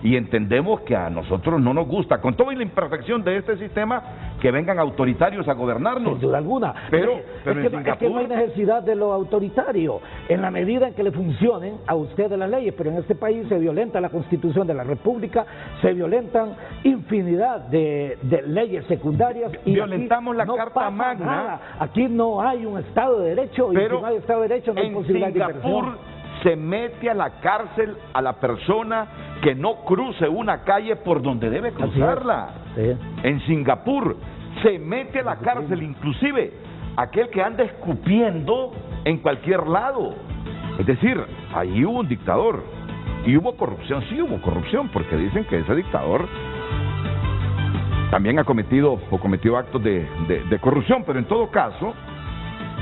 y entendemos que a nosotros no nos gusta, con toda la imperfección de este sistema, que vengan autoritarios a gobernarnos. Sin duda alguna. Pero es que no hay necesidad de lo autoritario, en la medida en que le funcionen a ustedes las leyes, pero en este país se violenta la Constitución de la República, se violentan infinidad de leyes secundarias. Y violentamos la Carta Magna. Nada. Aquí no hay un Estado de Derecho, y si no hay Estado de Derecho no hay posibilidad de inversión. Se mete a la cárcel a la persona que no cruce una calle por donde debe cruzarla. Sí. En Singapur se mete a la cárcel inclusive aquel que anda escupiendo en cualquier lado. Es decir, ahí hubo un dictador. Y hubo corrupción, sí hubo corrupción, porque dicen que ese dictador también ha cometido o cometió actos de corrupción, pero en todo caso,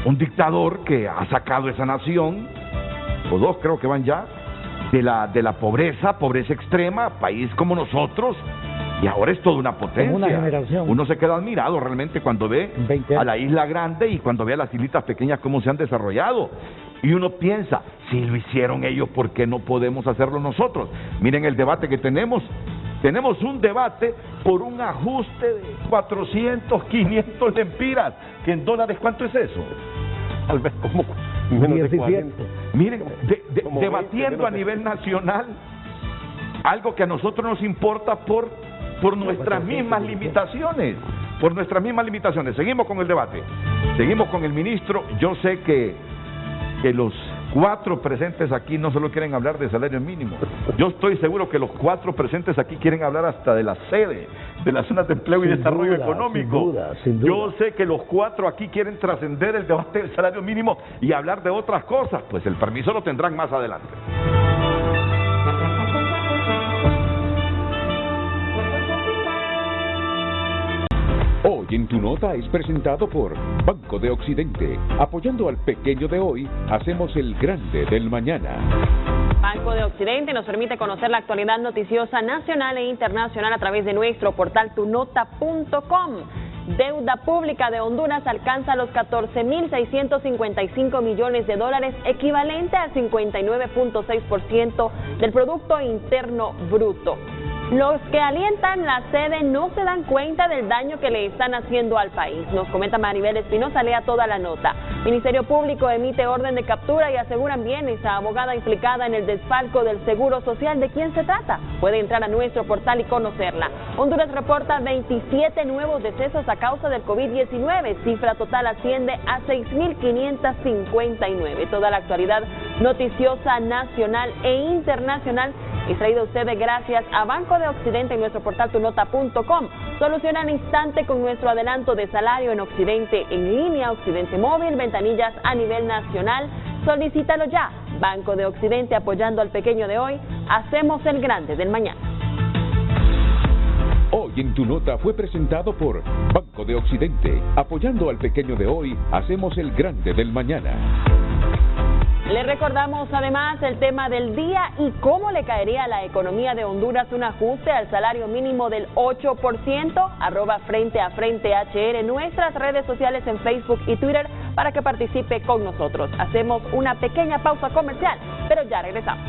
un dictador que ha sacado esa nación, o dos creo que van ya, de la pobreza extrema, país como nosotros, y ahora es toda una potencia. Una generación. Uno se queda admirado realmente cuando ve a la isla grande y cuando ve a las islitas pequeñas cómo se han desarrollado. Y uno piensa, si lo hicieron ellos, ¿por qué no podemos hacerlo nosotros? Miren el debate que tenemos. Tenemos un debate por un ajuste de 400, 500 lempiras, que en dólares, ¿cuánto es eso? Tal vez como menos de 40. Miren, debatiendo a nivel nacional algo que a nosotros nos importa por nuestras mismas limitaciones. Por nuestras mismas limitaciones. Seguimos con el debate. Seguimos con el ministro. Yo sé que los 4 presentes aquí no solo quieren hablar de salario mínimo. Yo estoy seguro que los 4 presentes aquí quieren hablar hasta de la sede, de las zonas de empleo y desarrollo económico. Sin duda. Yo sé que los 4 aquí quieren trascender el debate del salario mínimo y hablar de otras cosas. Pues el permiso lo tendrán más adelante. Hoy en Tu Nota es presentado por Banco de Occidente. Apoyando al pequeño de hoy, hacemos el grande del mañana. Banco de Occidente nos permite conocer la actualidad noticiosa nacional e internacional a través de nuestro portal tunota.com. Deuda pública de Honduras alcanza los 14.655 millones de dólares, equivalente al 59.6% del Producto Interno Bruto. Los que alientan la sede no se dan cuenta del daño que le están haciendo al país. Nos comenta Maribel Espinosa, lea toda la nota. Ministerio Público emite orden de captura y aseguran bienes a abogada implicada en el desfalco del Seguro Social. ¿De quién se trata? Puede entrar a nuestro portal y conocerla. Honduras reporta 27 nuevos decesos a causa del COVID-19. Cifra total asciende a 6.559. Toda la actualidad noticiosa nacional e internacional es traída a ustedes gracias a Banco de Occidente en nuestro portal tunota.com. Soluciona al instante con nuestro adelanto de salario en Occidente en línea, Occidente Móvil, ventanillas a nivel nacional. Solicítalo ya. Banco de Occidente, apoyando al pequeño de hoy, hacemos el grande del mañana. Hoy en Tu Nota fue presentado por Banco de Occidente. Apoyando al pequeño de hoy, hacemos el grande del mañana. Le recordamos además el tema del día y cómo le caería a la economía de Honduras un ajuste al salario mínimo del 8%, @frente a frente HR, nuestras redes sociales en Facebook y Twitter para que participe con nosotros. Hacemos una pequeña pausa comercial, pero ya regresamos.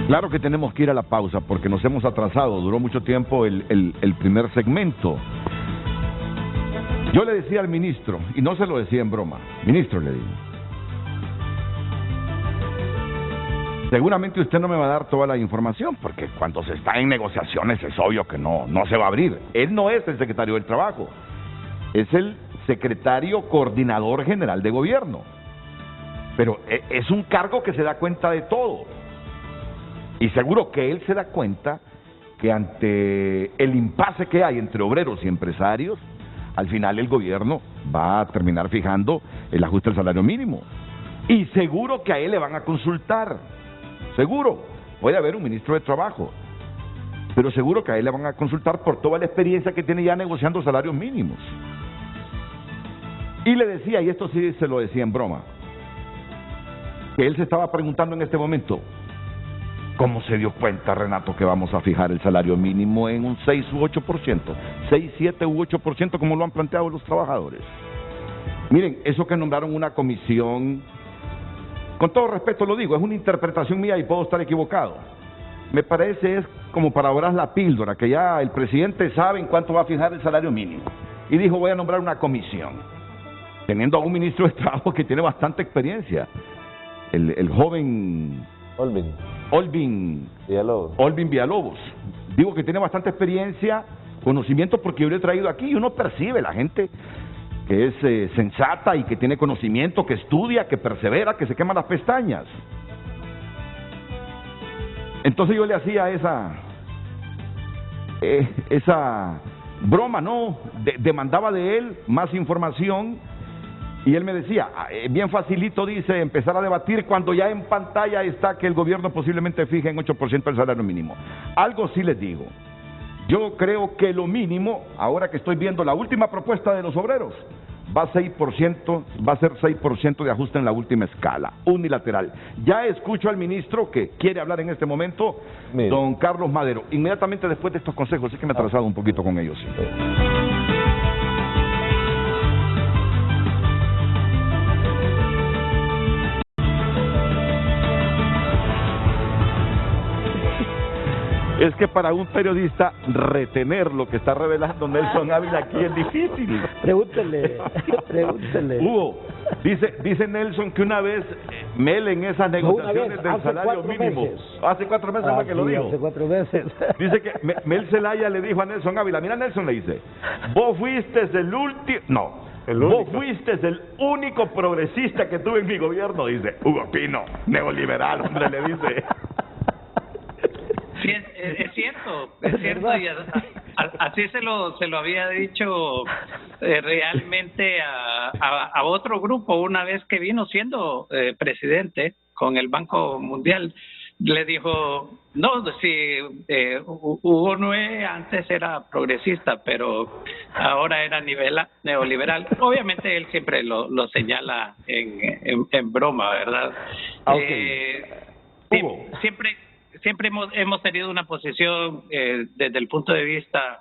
Claro que tenemos que ir a la pausa porque nos hemos atrasado, duró mucho tiempo el primer segmento. Yo le decía al ministro, y no se lo decía en broma, ministro, le digo, seguramente usted no me va a dar toda la información porque cuando se está en negociaciones es obvio que no se va a abrir. Él no es el secretario del Trabajo, es el secretario coordinador general de gobierno, pero es un cargo que se da cuenta de todo. Y seguro que él se da cuenta que ante el impasse que hay entre obreros y empresarios, al final el gobierno va a terminar fijando el ajuste al salario mínimo. Y seguro que a él le van a consultar. Seguro. Puede haber un ministro de Trabajo. Pero seguro que a él le van a consultar por toda la experiencia que tiene ya negociando salarios mínimos. Y le decía, y esto sí se lo decía en broma, que él se estaba preguntando en este momento, ¿cómo se dio cuenta, Renato, que vamos a fijar el salario mínimo en un 6 u 8%? 6, 7 u 8%, como lo han planteado los trabajadores. Miren, eso que nombraron una comisión, con todo respeto lo digo, es una interpretación mía y puedo estar equivocado. Me parece es como para orar la píldora, que ya el presidente sabe en cuánto va a fijar el salario mínimo. Y dijo, voy a nombrar una comisión, teniendo a un ministro de Trabajo que tiene bastante experiencia. El joven Olvin Villalobos. Digo que tiene bastante experiencia, conocimiento, porque yo le he traído aquí y uno percibe la gente que es sensata y que tiene conocimiento, que estudia, que persevera, que se quema las pestañas. Entonces yo le hacía esa broma no, demandaba de él más información y él me decía, bien facilito dice, empezar a debatir cuando ya en pantalla está que el gobierno posiblemente fije en 8% el salario mínimo. Algo sí les digo, yo creo que lo mínimo, ahora que estoy viendo la última propuesta de los obreros, va a ser 6% de ajuste en la última escala, unilateral. Ya escucho al ministro que quiere hablar en este momento, don Carlos Madero. Inmediatamente después de estos consejos, es que me he atrasado un poquito con ellos. Es que para un periodista retener lo que está revelando Nelson Ávila aquí es difícil. Pregúntele. Hugo, dice Nelson que una vez Mel en esas negociaciones del salario mínimo, hace 4 meses fue que lo dijo. Hace 4 meses. Dice que Mel Zelaya le dijo a Nelson Ávila, mira Nelson, le dice, vos fuiste el último, vos fuiste el único progresista que tuve en mi gobierno, dice Hugo Pino, neoliberal, hombre, le dice. Sí, es cierto, y así se lo había dicho realmente a otro grupo una vez que vino siendo presidente con el Banco Mundial. Le dijo, no, si Hugo Noé antes era progresista, pero ahora era neoliberal. Obviamente él siempre lo señala en broma, ¿verdad? Siempre hemos tenido una posición desde el punto de vista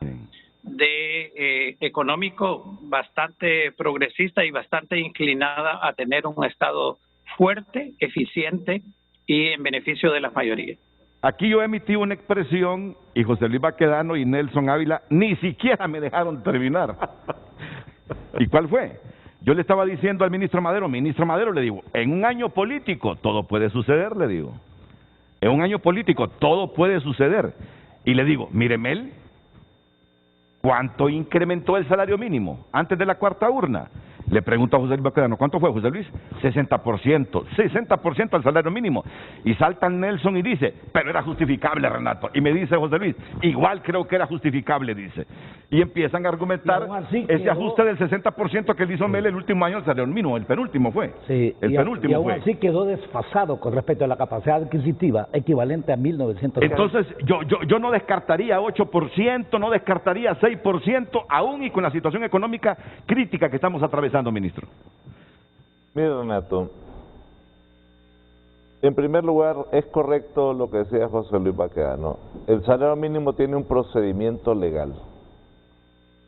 de económico bastante progresista y bastante inclinada a tener un Estado fuerte, eficiente y en beneficio de la mayoría. Aquí yo emití una expresión y José Luis Baquedano y Nelson Ávila ni siquiera me dejaron terminar. ¿Y cuál fue? Yo le estaba diciendo al ministro Madero, le digo, en un año político todo puede suceder, le digo. En un año político todo puede suceder. Y le digo, mire Mel, ¿cuánto incrementó el salario mínimo antes de la cuarta urna? Le pregunto a José Luis Baquedano, ¿cuánto fue, José Luis? 60% al salario mínimo. Y salta Nelson y dice, pero era justificable, Renato. Y me dice José Luis, igual creo que era justificable, dice. Y empiezan a argumentar ese ajuste del 60% que le hizo Mel el último año del salario mínimo, el penúltimo fue. Sí, el penúltimo aún así quedó desfasado con respecto a la capacidad adquisitiva, equivalente a 1900. Entonces, yo no descartaría 8%, no descartaría 6%, aún y con la situación económica crítica que estamos atravesando, ministro. Mire, Renato, en primer lugar, es correcto lo que decía José Luis Baquedano. El salario mínimo tiene un procedimiento legal.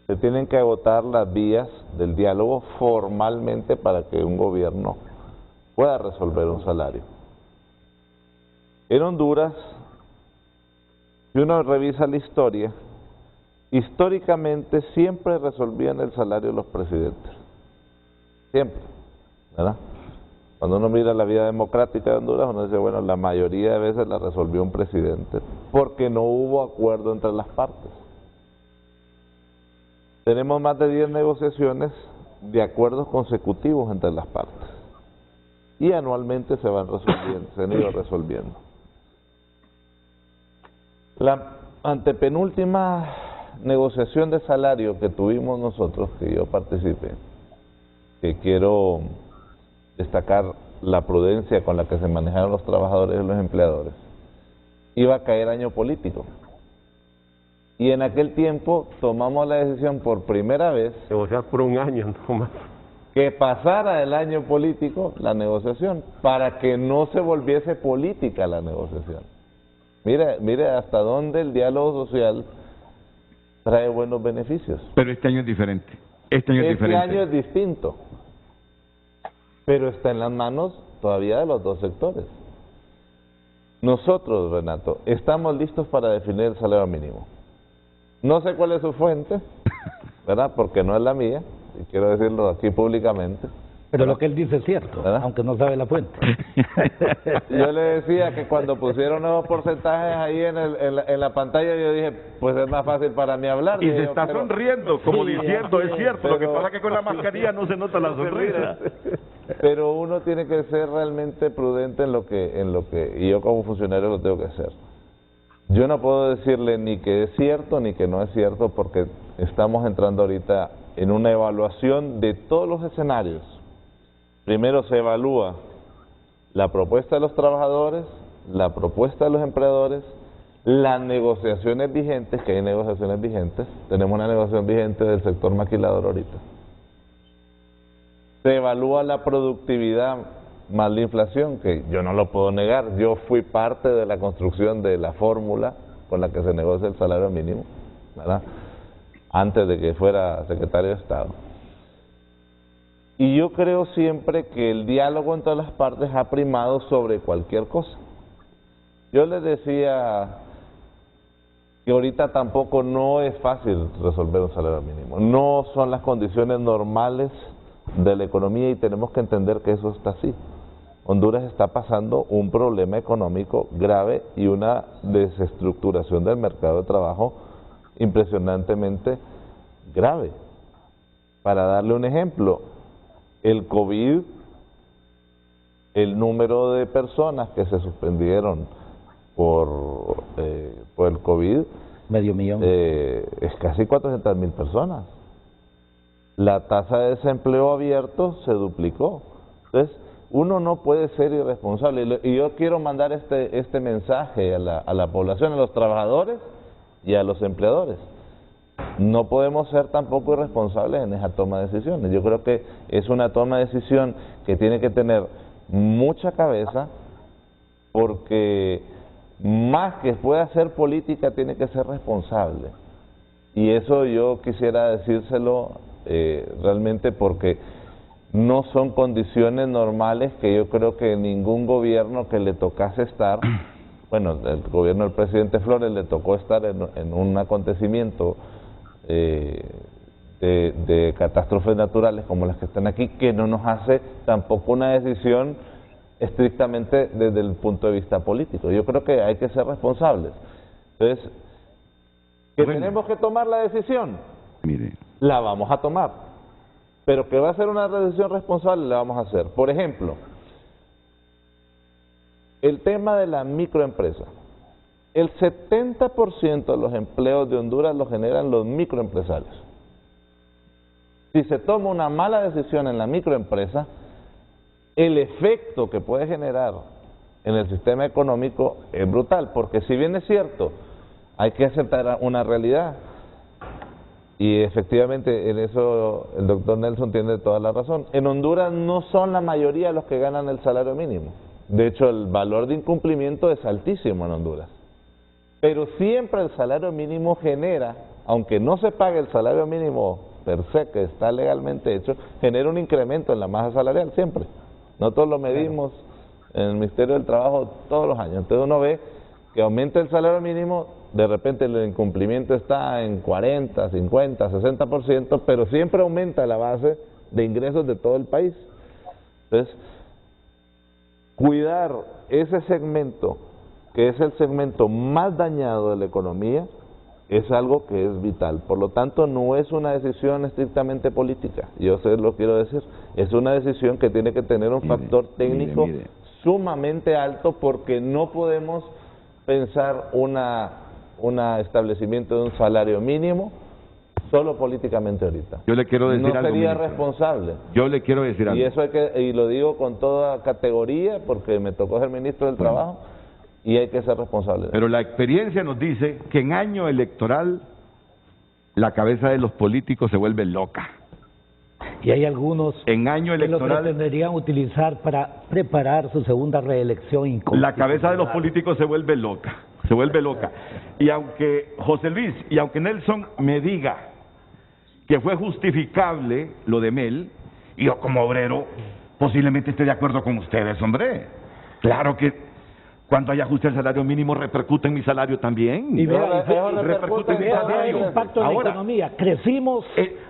Se tienen que agotar las vías del diálogo formalmente para que un gobierno pueda resolver un salario. En Honduras, si uno revisa la historia, históricamente siempre resolvían el salario los presidentes. Siempre, ¿verdad? Cuando uno mira la vida democrática de Honduras, uno dice, bueno, la mayoría de veces la resolvió un presidente, porque no hubo acuerdo entre las partes. Tenemos más de 10 negociaciones de acuerdos consecutivos entre las partes. Y anualmente se van resolviendo, se han ido resolviendo. La antepenúltima negociación de salario que tuvimos nosotros, que yo participé, que quiero destacar la prudencia con la que se manejaron los trabajadores y los empleadores, iba a caer año político. Y en aquel tiempo tomamos la decisión por primera vez negociar por un año, no más, que pasara el año político la negociación, para que no se volviese política la negociación. Mire hasta dónde el diálogo social trae buenos beneficios. Pero este año es diferente. Este año es distinto. Pero está en las manos todavía de los dos sectores. Nosotros, Renato, estamos listos para definir el salario mínimo. No sé cuál es su fuente, ¿verdad? Porque no es la mía, y quiero decirlo aquí públicamente. Pero lo que él dice es cierto, ¿verdad? Aunque no sabe la fuente. Yo le decía que cuando pusieron nuevos porcentajes ahí en la pantalla, yo dije, pues es más fácil para mí hablar. Y se está sonriendo, como diciendo, es cierto, pero, lo que pasa es que con la mascarilla no se nota la sonrisa. Pero uno tiene que ser realmente prudente en lo que y yo como funcionario lo tengo que hacer. Yo no puedo decirle ni que es cierto ni que no es cierto, porque estamos entrando ahorita en una evaluación de todos los escenarios. Primero se evalúa la propuesta de los trabajadores, la propuesta de los empleadores, las negociaciones vigentes, que hay negociaciones vigentes. Tenemos una negociación vigente del sector maquilador ahorita. Se evalúa la productividad más la inflación, que yo no lo puedo negar. Yo fui parte de la construcción de la fórmula con la que se negocia el salario mínimo, ¿verdad?, antes de que fuera secretario de Estado. Y yo creo siempre que el diálogo entre las partes ha primado sobre cualquier cosa. Yo les decía que ahorita tampoco no es fácil resolver un salario mínimo. No son las condiciones normales de la economía y tenemos que entender que eso está así. Honduras está pasando un problema económico grave y una desestructuración del mercado de trabajo impresionantemente grave. Para darle un ejemplo, el COVID, el número de personas que se suspendieron por el COVID, medio millón, es casi 400,000 personas. La tasa de desempleo abierto se duplicó. Entonces, uno no puede ser irresponsable. Y yo quiero mandar este mensaje a la población, a los trabajadores y a los empleadores. No podemos ser tampoco irresponsables en esa toma de decisiones. Yo creo que es una toma de decisión que tiene que tener mucha cabeza, porque más que pueda ser política, tiene que ser responsable. Y eso yo quisiera decírselo realmente, porque no son condiciones normales que yo creo que ningún gobierno que le tocase estar, bueno, el gobierno del presidente Flores le tocó estar en un acontecimiento de catástrofes naturales como las que están aquí, que no nos hace tampoco una decisión estrictamente desde el punto de vista político. Yo creo que hay que ser responsables. Entonces, ¿que tenemos que tomar la decisión? Mire, la vamos a tomar, pero que va a ser una decisión responsable, la vamos a hacer. Por ejemplo, el tema de la microempresa. El 70% de los empleos de Honduras los generan los microempresarios. Si se toma una mala decisión en la microempresa, el efecto que puede generar en el sistema económico es brutal, porque si bien es cierto, hay que aceptar una realidad, y efectivamente en eso el doctor Nelson tiene toda la razón. En Honduras no son la mayoría los que ganan el salario mínimo. De hecho, el valor de incumplimiento es altísimo en Honduras. Pero siempre el salario mínimo genera, aunque no se pague el salario mínimo per se, que está legalmente hecho, genera un incremento en la masa salarial siempre. Nosotros lo medimos en el Ministerio del Trabajo todos los años. Entonces uno ve que aumenta el salario mínimo, de repente el incumplimiento está en 40, 50, 60%, pero siempre aumenta la base de ingresos de todo el país. Entonces, cuidar ese segmento, que es el segmento más dañado de la economía, es algo que es vital. Por lo tanto, no es una decisión estrictamente política, yo se lo quiero decir, es una decisión que tiene que tener un factor técnico sumamente alto, porque no podemos pensar un establecimiento de un salario mínimo solo políticamente ahorita. Yo le quiero decir no algo, sería ministro. responsable. Yo le quiero decir algo. Y eso y lo digo con toda categoría, porque me tocó ser ministro del Trabajo, y hay que ser responsable. Pero la experiencia nos dice que en año electoral la cabeza de los políticos se vuelve loca. Y hay algunos En año que lo electoral pretenderían utilizar para preparar su segunda reelección. la cabeza de los políticos se vuelve loca. Se vuelve loca. Y aunque José Luis y aunque Nelson me diga que fue justificable lo de Mel, y yo como obrero posiblemente esté de acuerdo con ustedes, hombre. Claro que cuando hay ajuste al salario mínimo repercute en mi salario también. Y vea, repercute en mi vea el salario. impacto en la economía. Crecimos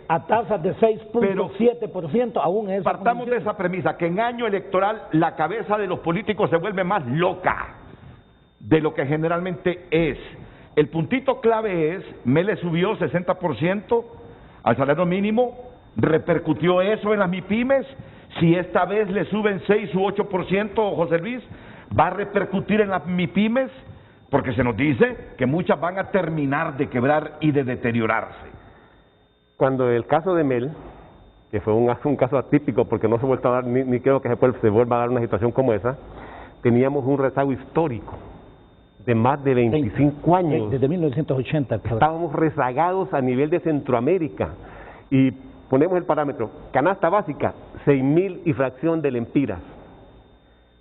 a tasas de 6.7%, aún es. Partamos de esa premisa, que en año electoral la cabeza de los políticos se vuelve más loca de lo que generalmente es. El puntito clave es, Mel subió 60% al salario mínimo, repercutió eso en las MIPYMES. Si esta vez le suben 6 u 8%, José Luis, va a repercutir en las MIPYMES, Porque se nos dice que muchas van a terminar de quebrar y de deteriorarse. Cuando el caso de Mel, que fue un caso atípico porque no se ha vuelto a dar, ni creo que se vuelva a dar una situación como esa, teníamos un rezago histórico de más de 25 años. Desde 1980. Estábamos rezagados a nivel de Centroamérica. Y ponemos el parámetro, canasta básica, 6.000 y fracción de lempiras.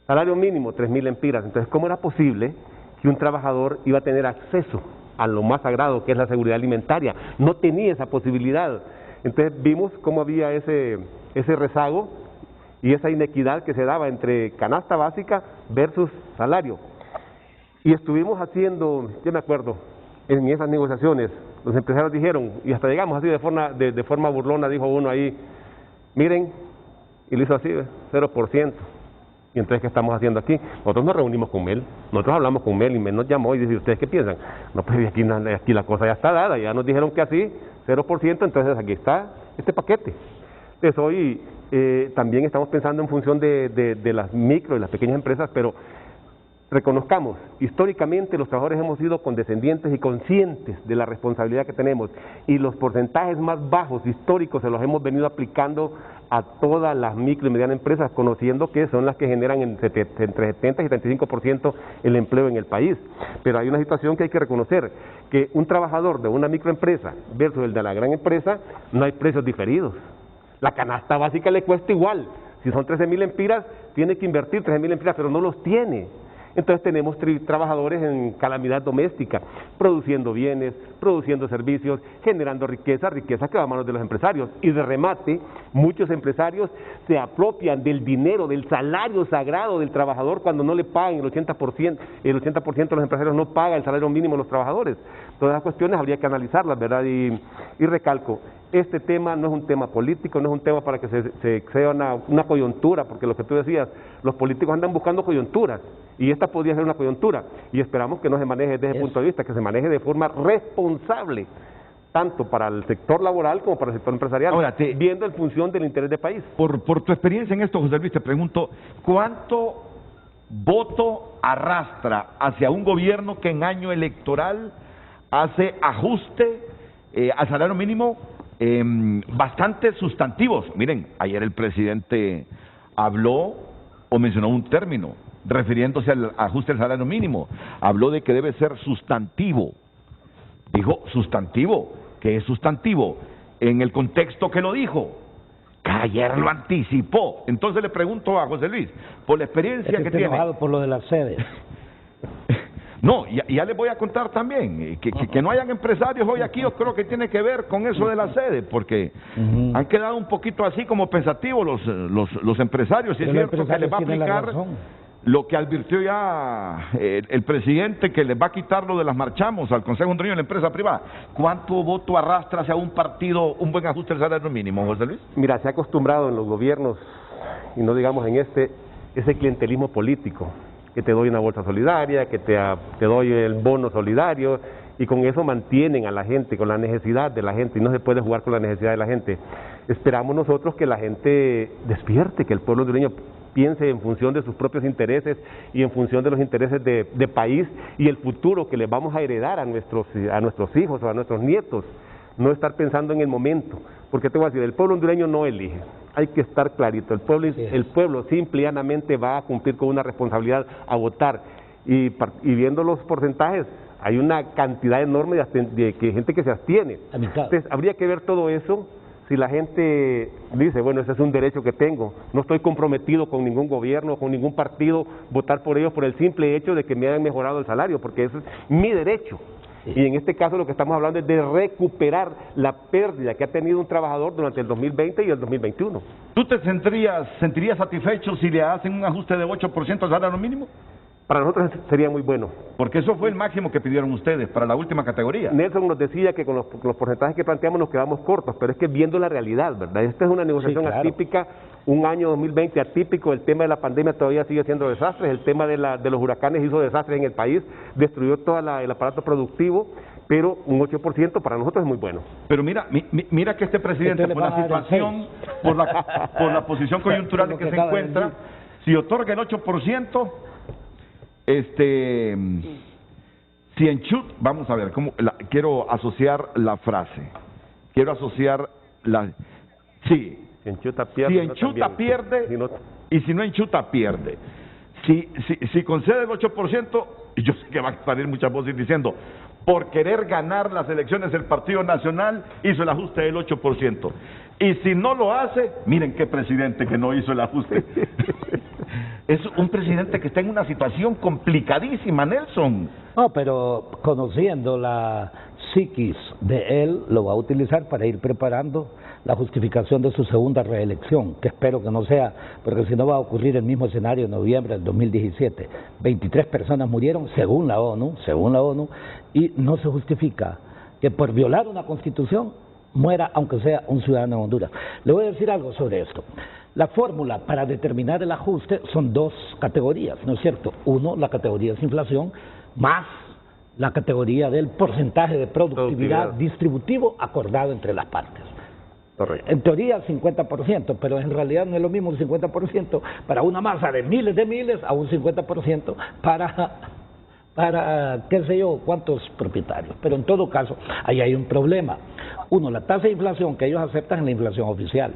Salario mínimo, 3.000 lempiras. Entonces, ¿cómo era posible que un trabajador iba a tener acceso a lo más sagrado, que es la seguridad alimentaria? No tenía esa posibilidad. Entonces, vimos cómo había ese rezago y esa inequidad que se daba entre canasta básica versus salario. Y estuvimos haciendo, yo me acuerdo, en esas negociaciones, los empresarios dijeron, y hasta llegamos así de forma burlona, dijo uno ahí, miren, y lo hizo así, 0%. Y entonces, ¿qué estamos haciendo aquí? Nosotros nos reunimos con Mel, nosotros hablamos con Mel y Mel nos llamó y dice, ¿ustedes qué piensan? No, pues aquí la cosa ya está dada, ya nos dijeron que así, 0%, entonces aquí está este paquete. Entonces hoy también estamos pensando en función de las micro y las pequeñas empresas, pero reconozcamos, históricamente los trabajadores hemos sido condescendientes y conscientes de la responsabilidad que tenemos y los porcentajes más bajos históricos se los hemos venido aplicando a todas las micro y medianas empresas, conociendo que son las que generan entre 70 y 75% el empleo en el país. Pero hay una situación que hay que reconocer, que un trabajador de una microempresa versus el de la gran empresa, no hay precios diferidos. La canasta básica le cuesta igual. Si son 13.000 lempiras, tiene que invertir 13.000 lempiras, pero no los tiene. Entonces tenemos trabajadores en calamidad doméstica, produciendo bienes, produciendo servicios, generando riqueza que va a manos de los empresarios. Y de remate, muchos empresarios se apropian del dinero, del salario sagrado del trabajador cuando no le pagan el 80%. El 80% de los empresarios no paga el salario mínimo a los trabajadores. Todas las cuestiones habría que analizarlas, ¿verdad? Y recalco, este tema no es un tema político, no es un tema para que se sea una coyuntura, porque lo que tú decías, los políticos andan buscando coyunturas, y esta podría ser una coyuntura, y esperamos que no se maneje desde ese punto de vista, que se maneje de forma responsable, tanto para el sector laboral como para el sector empresarial, ahora, viendo en función del interés del país. Por tu experiencia en esto, José Luis, te pregunto, ¿cuánto voto arrastra hacia un gobierno que en año electoral hace ajuste al salario mínimo bastante sustantivos? Miren, ayer el presidente habló o mencionó un término refiriéndose al ajuste del salario mínimo, habló de que debe ser sustantivo, dijo sustantivo. ¿Qué es sustantivo? En el contexto que lo dijo, que ayer lo anticipó. Entonces le pregunto a José Luis, por la experiencia que tiene, enojado por lo de las sedes. No, ya les voy a contar también, que no hayan empresarios hoy aquí, yo creo que tiene que ver con eso de la sede, porque han quedado un poquito así como pensativos los empresarios, y es cierto que les va a aplicar lo que advirtió ya el presidente, que les va a quitar lo de las marchamos al Consejo Hondureño de la Empresa Privada. ¿Cuánto voto arrastra hacia un partido un buen ajuste del salario mínimo, José Luis? Mira, se ha acostumbrado en los gobiernos, y no digamos en ese clientelismo político, que te doy una bolsa solidaria, que te doy el bono solidario, y con eso mantienen a la gente, con la necesidad de la gente, y no se puede jugar con la necesidad de la gente. Esperamos nosotros que la gente despierte, que el pueblo hondureño piense en función de sus propios intereses y en función de los intereses de país y el futuro que les vamos a heredar a nuestros hijos o a nuestros nietos. No estar pensando en el momento, porque te voy a decir, el pueblo hondureño no elige. Hay que estar clarito, el pueblo simple y llanamente va a cumplir con una responsabilidad a votar, y viendo los porcentajes, hay una cantidad enorme de gente que se abstiene. Entonces, habría que ver todo eso. Si la gente dice, bueno, ese es un derecho que tengo, no estoy comprometido con ningún gobierno, con ningún partido, votar por ellos por el simple hecho de que me hayan mejorado el salario, porque ese es mi derecho. Y en este caso lo que estamos hablando es de recuperar la pérdida que ha tenido un trabajador durante el 2020 y el 2021. ¿Tú te sentirías satisfecho si le hacen un ajuste de 8% al salario mínimo? Para nosotros sería muy bueno. Porque eso fue el máximo que pidieron ustedes para la última categoría. Nelson nos decía que con los porcentajes que planteamos nos quedamos cortos, pero es que viendo la realidad, ¿verdad? Esta es una negociación atípica, un año 2020 atípico, el tema de la pandemia todavía sigue siendo desastres, el tema de los huracanes hizo desastres en el país, destruyó todo el aparato productivo, pero un 8% para nosotros es muy bueno. Pero mira que este presidente, por la situación, por la posición coyuntural en que se encuentra, si otorga el 8%, Si enchuta, vamos a ver, quiero asociar la frase, quiero asociar la... Sí, Si enchuta pierde, si enchuta pierde, si no, y si no enchuta pierde. Si concede el 8%, yo sé que van a salir muchas voces diciendo, por querer ganar las elecciones del Partido Nacional, hizo el ajuste del 8%. Y si no lo hace, miren qué presidente que no hizo el ajuste. Es un presidente que está en una situación complicadísima, Nelson. No, pero conociendo la psiquis de él, lo va a utilizar para ir preparando la justificación de su segunda reelección, que espero que no sea, porque si no va a ocurrir el mismo escenario en noviembre del 2017. 23 personas murieron según la ONU, y no se justifica que por violar una constitución muera aunque sea un ciudadano de Honduras. Le voy a decir algo sobre esto. La fórmula para determinar el ajuste son dos categorías, ¿no es cierto? Uno, la categoría de inflación, más la categoría del porcentaje de productividad distributivo acordado entre las partes. correcto. En teoría 50%, pero en realidad no es lo mismo un 50% para una masa de miles a un 50% para qué sé yo, cuántos propietarios. Pero en todo caso, ahí hay un problema. Uno, la tasa de inflación que ellos aceptan es la inflación oficial.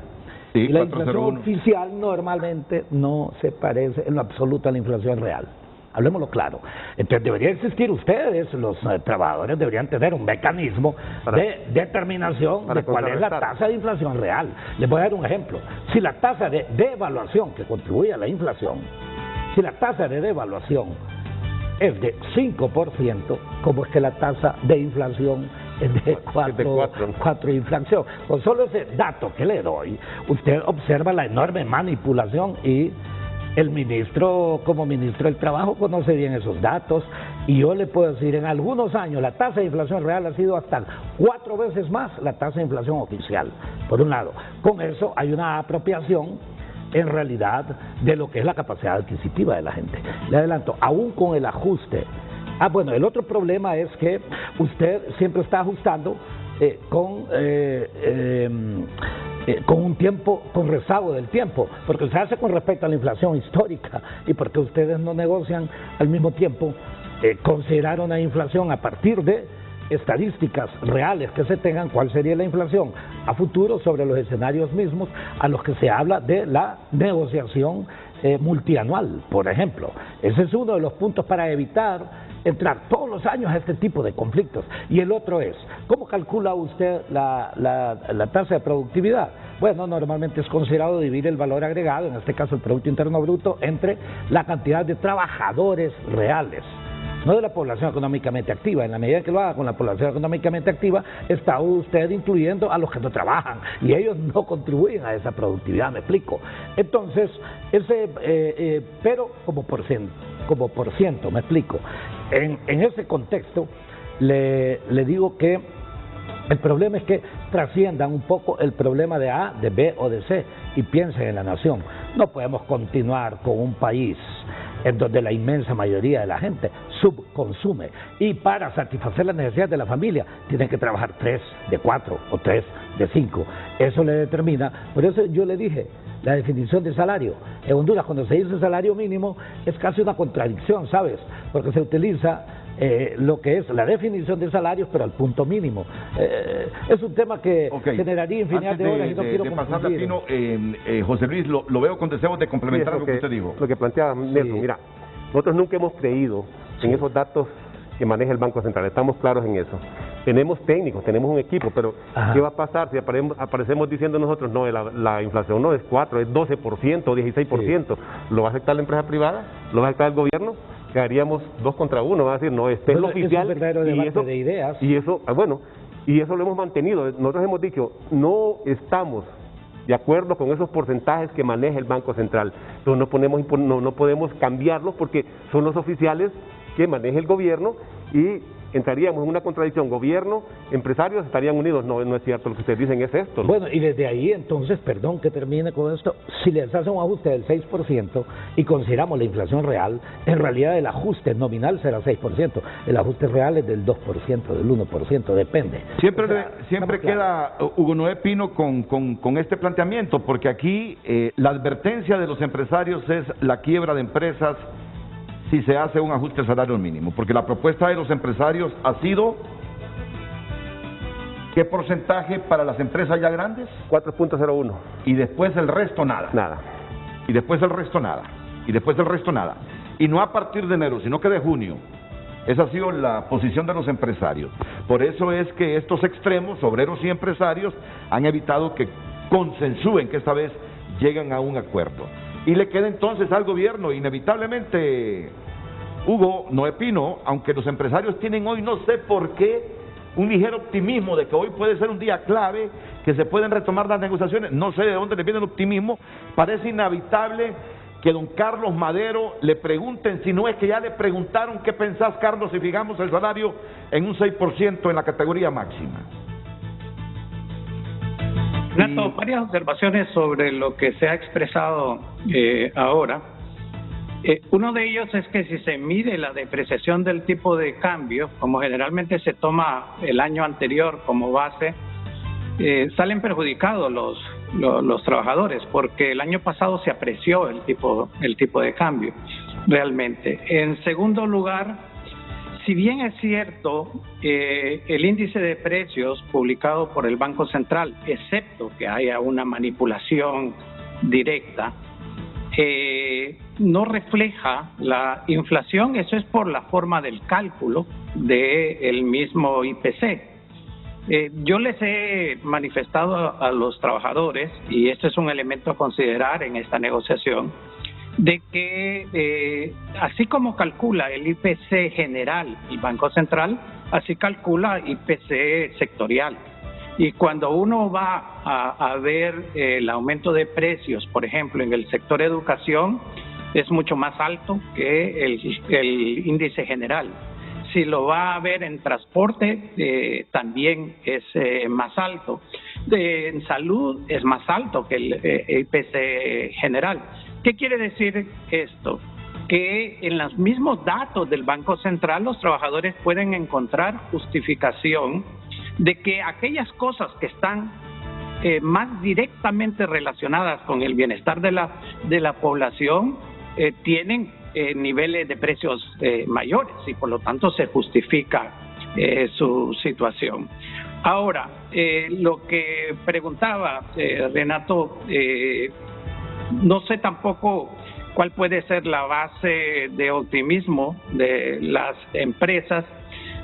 Sí, y la 401. inflación oficial normalmente no se parece en lo absoluto a la inflación real. Hablemoslo claro. Entonces debería existir, ustedes, los trabajadores, deberían tener un mecanismo de determinación de cuál es la tasa de inflación real. Les voy a dar un ejemplo. Si la tasa de devaluación que contribuye a la inflación, si la tasa de devaluación es de 5%, ¿cómo es que la tasa de inflación es de 4 de inflación? Con solo ese dato que le doy, usted observa la enorme manipulación y el ministro, como ministro del Trabajo, conoce bien esos datos y yo le puedo decir, en algunos años la tasa de inflación real ha sido hasta 4 veces más la tasa de inflación oficial, por un lado. Con eso hay una apropiación en realidad de lo que es la capacidad adquisitiva de la gente. Le adelanto, aún con el ajuste. Bueno, el otro problema es que usted siempre está ajustando con un tiempo, con rezago del tiempo, porque se hace con respecto a la inflación histórica y porque ustedes no negocian al mismo tiempo considerar una inflación a partir de estadísticas reales que se tengan, cuál sería la inflación a futuro sobre los escenarios mismos a los que se habla de la negociación multianual, por ejemplo. Ese es uno de los puntos para evitar entrar todos los años a este tipo de conflictos. Y el otro es, ¿cómo calcula usted la tasa de productividad? Bueno, normalmente es considerado dividir el valor agregado, en este caso el Producto Interno Bruto, entre la cantidad de trabajadores reales, no de la población económicamente activa. En la medida que lo haga con la población económicamente activa, está usted incluyendo a los que no trabajan y ellos no contribuyen a esa productividad, me explico. Entonces, pero como por ciento, me explico. En ese contexto, le digo que el problema es que trasciendan un poco el problema de A, de B o de C y piensen en la nación. No podemos continuar con un país en donde la inmensa mayoría de la gente subconsume y para satisfacer las necesidades de la familia tienen que trabajar 3 de 4 o 3 de 5. Eso le determina, por eso yo le dije, la definición de salario. En Honduras, cuando se dice salario mínimo, es casi una contradicción, ¿sabes? Porque se utiliza lo que es la definición de salarios, pero al punto mínimo. Es un tema que generaría infinidad de horas y no quiero confundir. José Luis, lo veo con deseos de complementar lo que usted dijo. Lo que planteaba Nelson, mira, nosotros nunca hemos creído en esos datos que maneja el Banco Central, estamos claros en eso. Tenemos técnicos, tenemos un equipo, pero ¿qué va a pasar si aparecemos diciendo nosotros, no, la inflación no es 4, es 12%, 16%? ¿Lo va a aceptar la empresa privada? ¿Lo va a aceptar el gobierno? Quedaríamos 2 contra 1, va a decir, no, este es lo oficial. Es un verdadero debate de ideas. Y eso, bueno, y eso lo hemos mantenido. Nosotros hemos dicho, no estamos de acuerdo con esos porcentajes que maneja el Banco Central. Entonces no podemos cambiarlos porque son los oficiales que maneja el gobierno y entraríamos en una contradicción. Gobierno, empresarios estarían unidos. No es cierto, lo que ustedes dicen es esto, ¿no? Bueno, y desde ahí entonces, perdón que termine con esto, si les hace un ajuste del 6% y consideramos la inflación real, en realidad el ajuste nominal será 6%, el ajuste real es del 2%, del 1%, depende. Siempre queda Hugo Noé Pino con este planteamiento, porque aquí la advertencia de los empresarios es la quiebra de empresas si se hace un ajuste al salario mínimo, porque la propuesta de los empresarios ha sido, ¿qué porcentaje para las empresas ya grandes? 4.01. Y después el resto nada. Nada. Y después el resto nada. Y después el resto nada. Y no a partir de enero, sino que de junio. Esa ha sido la posición de los empresarios. Por eso es que estos extremos, obreros y empresarios, han evitado que consensúen, que esta vez lleguen a un acuerdo. Y le queda entonces al gobierno, inevitablemente, Hugo, Noé Pino, aunque los empresarios tienen hoy, no sé por qué, un ligero optimismo de que hoy puede ser un día clave, que se pueden retomar las negociaciones, no sé de dónde le viene el optimismo, parece inevitable que don Carlos Madero le pregunten, si no es que ya le preguntaron qué pensás, Carlos, si fijamos el salario en un 6% en la categoría máxima. Renato, varias observaciones sobre lo que se ha expresado ahora. Uno de ellos es que si se mide la depreciación del tipo de cambio, como generalmente se toma el año anterior como base, salen perjudicados los trabajadores, porque el año pasado se apreció el tipo de cambio, realmente. En segundo lugar, si bien es cierto, el índice de precios publicado por el Banco Central, excepto que haya una manipulación directa, no refleja la inflación, eso es por la forma del cálculo del mismo IPC. Yo les he manifestado a los trabajadores, y este es un elemento a considerar en esta negociación, de que así como calcula el IPC general el Banco Central, así calcula IPC sectorial. Y cuando uno va a ver el aumento de precios, por ejemplo, en el sector educación, es mucho más alto que el índice general. Si lo va a ver en transporte, también es más alto. En salud es más alto que el IPC general. ¿Qué quiere decir esto? Que en los mismos datos del Banco Central los trabajadores pueden encontrar justificación de que aquellas cosas que están más directamente relacionadas con el bienestar de la población tienen niveles de precios mayores y por lo tanto se justifica su situación. Ahora, lo que preguntaba Renato, no sé tampoco cuál puede ser la base de optimismo de las empresas,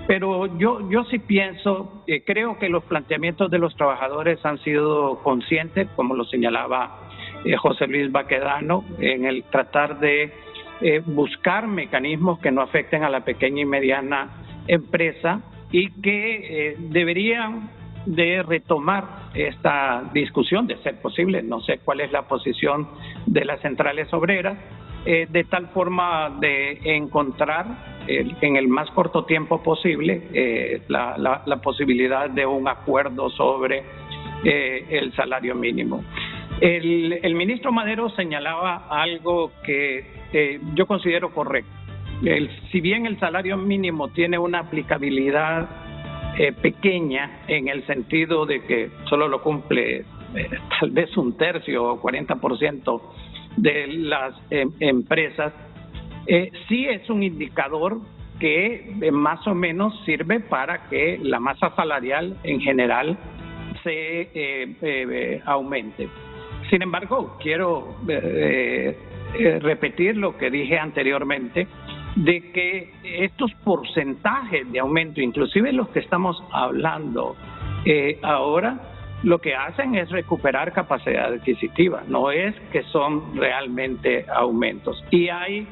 pero yo sí pienso, creo que los planteamientos de los trabajadores han sido conscientes, como lo señalaba José Luis Baquedano, en el tratar de buscar mecanismos que no afecten a la pequeña y mediana empresa y que deberían de retomar esta discusión, de ser posible, no sé cuál es la posición de las centrales obreras, de tal forma de encontrar en el más corto tiempo posible la posibilidad de un acuerdo sobre el salario mínimo. El ministro Madero señalaba algo que yo considero correcto. Si bien el salario mínimo tiene una aplicabilidad pequeña en el sentido de que solo lo cumple tal vez un tercio o 40% de las empresas, sí es un indicador que más o menos sirve para que la masa salarial en general se aumente. Sin embargo, quiero repetir lo que dije anteriormente, de que estos porcentajes de aumento, inclusive los que estamos hablando ahora, lo que hacen es recuperar capacidad adquisitiva, no es que son realmente aumentos. Y hay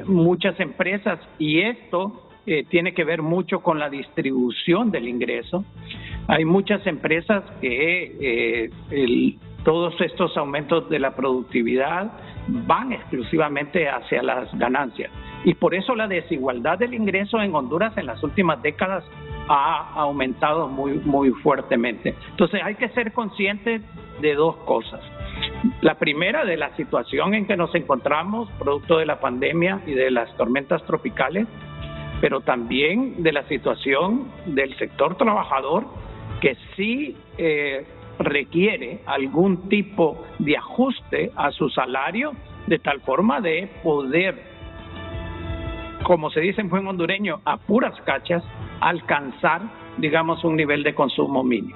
muchas empresas, y esto tiene que ver mucho con la distribución del ingreso. Hay muchas empresas que todos estos aumentos de la productividad van exclusivamente hacia las ganancias. Y por eso la desigualdad del ingreso en Honduras en las últimas décadas ha aumentado muy fuertemente. Entonces hay que ser conscientes de dos cosas. La primera, de la situación en que nos encontramos, producto de la pandemia y de las tormentas tropicales, pero también de la situación del sector trabajador, que sí requiere algún tipo de ajuste a su salario, de tal forma de poder como se dice en buen hondureño, a puras cachas, alcanzar, digamos, un nivel de consumo mínimo.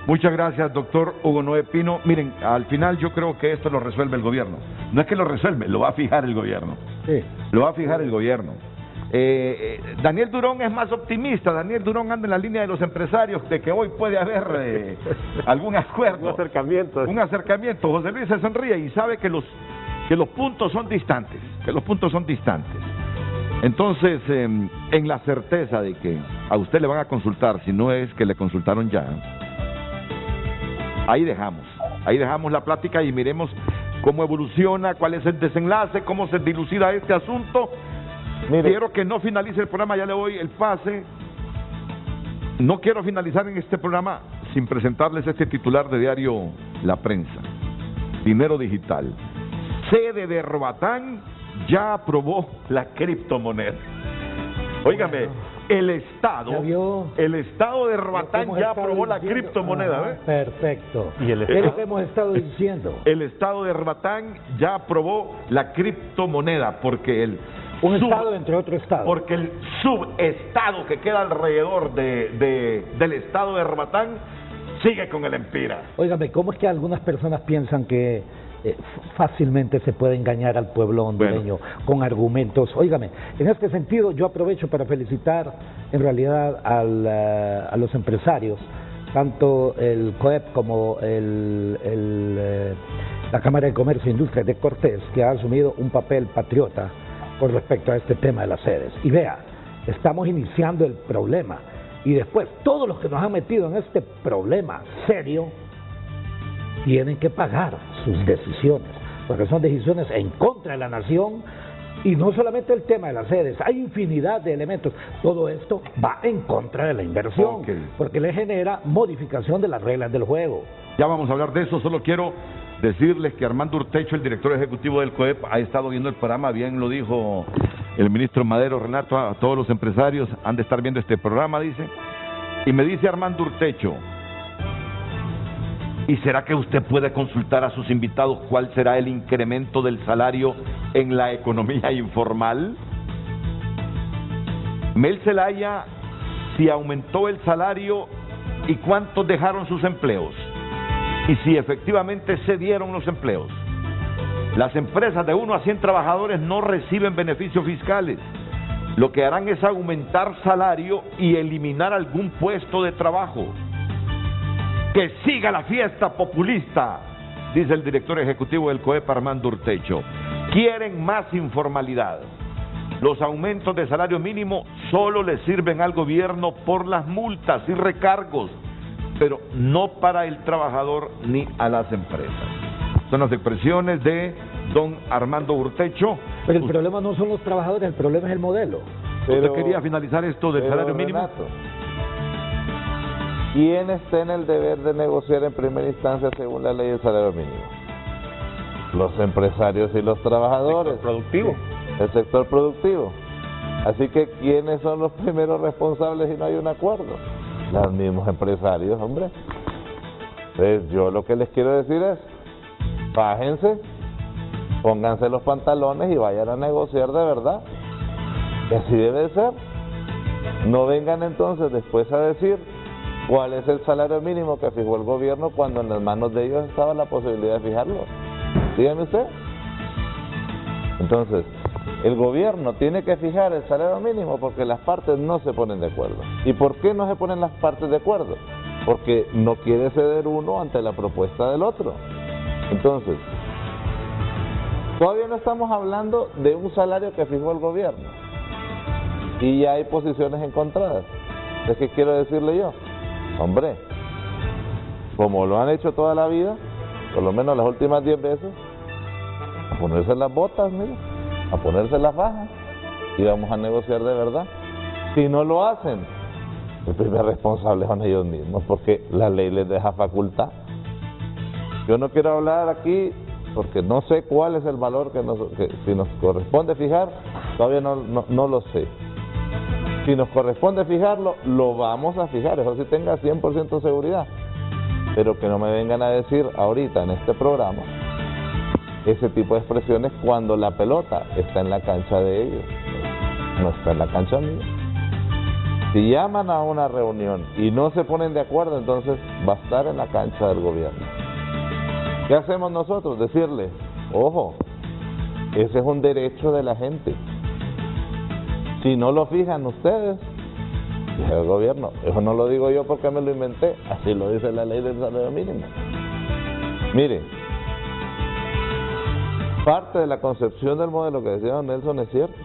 Muchas gracias, doctor Hugo Noé Pino. Miren, al final yo creo que esto lo resuelve el gobierno. No es que lo resuelve, lo va a fijar el gobierno. Sí. Lo va a fijar el gobierno. Daniel Durón es más optimista. Daniel Durón anda en la línea de los empresarios de que hoy puede haber algún acuerdo. Un acercamiento. Un acercamiento. José Luis se sonríe y sabe que los puntos son distantes. Que los puntos son distantes. Entonces, en la certeza de que a usted le van a consultar, si no es que le consultaron ya, ahí dejamos la plática y miremos cómo evoluciona, cuál es el desenlace, cómo se dilucida este asunto. Mire. Quiero que no finalice el programa, ya le doy el pase. No quiero finalizar en este programa sin presentarles este titular de diario La Prensa. Dinero digital. Sede de Roatán ya aprobó la criptomoneda. Óigame, el Estado de Roatán ya aprobó la criptomoneda. Perfecto. Y el es lo que hemos estado diciendo. El Estado de Roatán ya aprobó la criptomoneda porque estado entre otro estado. Porque el subestado que queda alrededor del Estado de Roatán sigue con el empira. Óigame, ¿cómo es que algunas personas piensan que fácilmente se puede engañar al pueblo hondureño con argumentos? Óigame, en este sentido yo aprovecho para felicitar en realidad a los empresarios, tanto el COEP como la Cámara de Comercio e Industria de Cortés, que ha asumido un papel patriota con respecto a este tema de las sedes. Y vea, estamos iniciando el problema y después todos los que nos han metido en este problema serio tienen que pagar sus decisiones, porque son decisiones en contra de la nación. Y no solamente el tema de las sedes, hay infinidad de elementos. Todo esto va en contra de la inversión, porque le genera modificación de las reglas del juego. Ya vamos a hablar de eso, solo quiero decirles que Armando Urtecho, el director ejecutivo del COEP, ha estado viendo el programa, bien lo dijo el ministro Madero, Renato, a todos los empresarios han de estar viendo este programa, dice, y me dice Armando Urtecho, ¿y será que usted puede consultar a sus invitados cuál será el incremento del salario en la economía informal? Mel Zelaya, si aumentó el salario y cuántos dejaron sus empleos, y si efectivamente se dieron los empleos. Las empresas de 1 a 100 trabajadores no reciben beneficios fiscales. Lo que harán es aumentar salario y eliminar algún puesto de trabajo. Que siga la fiesta populista, dice el director ejecutivo del COEP, Armando Urtecho. Quieren más informalidad. Los aumentos de salario mínimo solo le sirven al gobierno por las multas y recargos, pero no para el trabajador ni a las empresas. Son las expresiones de don Armando Urtecho. Pero el problema no son los trabajadores, el problema es el modelo. ¿Usted quería finalizar esto del salario mínimo? Renato, ¿quién está en el deber de negociar en primera instancia según la ley del salario mínimo? Los empresarios y los trabajadores. El sector productivo. El sector productivo. Así que, ¿quiénes son los primeros responsables si no hay un acuerdo? Los mismos empresarios, hombre. Entonces, yo lo que les quiero decir es, bájense, pónganse los pantalones y vayan a negociar de verdad. Y así debe ser. No vengan entonces después a decir cuál es el salario mínimo que fijó el gobierno cuando en las manos de ellos estaba la posibilidad de fijarlo. Dígame usted. Entonces, el gobierno tiene que fijar el salario mínimo porque las partes no se ponen de acuerdo. ¿Y por qué no se ponen las partes de acuerdo? Porque no quiere ceder uno ante la propuesta del otro. Entonces, todavía no estamos hablando de un salario que fijó el gobierno. Y ya hay posiciones encontradas. ¿Es que quiero decirle yo? Hombre, como lo han hecho toda la vida, por lo menos las últimas 10 veces, a ponerse las botas, mire, a ponerse las fajas y vamos a negociar de verdad. Si no lo hacen, el primer responsable son ellos mismos, porque la ley les deja facultad. Yo no quiero hablar aquí porque no sé cuál es el valor que si nos corresponde fijar, todavía no lo sé. Si nos corresponde fijarlo, lo vamos a fijar, eso sí tenga 100% de seguridad. Pero que no me vengan a decir ahorita en este programa ese tipo de expresiones cuando la pelota está en la cancha de ellos, no está en la cancha mía. Si llaman a una reunión y no se ponen de acuerdo, entonces va a estar en la cancha del gobierno. ¿Qué hacemos nosotros? Decirle, ojo, ese es un derecho de la gente. Si no lo fijan ustedes, es el gobierno. Eso no lo digo yo porque me lo inventé, así lo dice la ley del salario mínimo. Mire, parte de la concepción del modelo que decía don Nelson es cierto.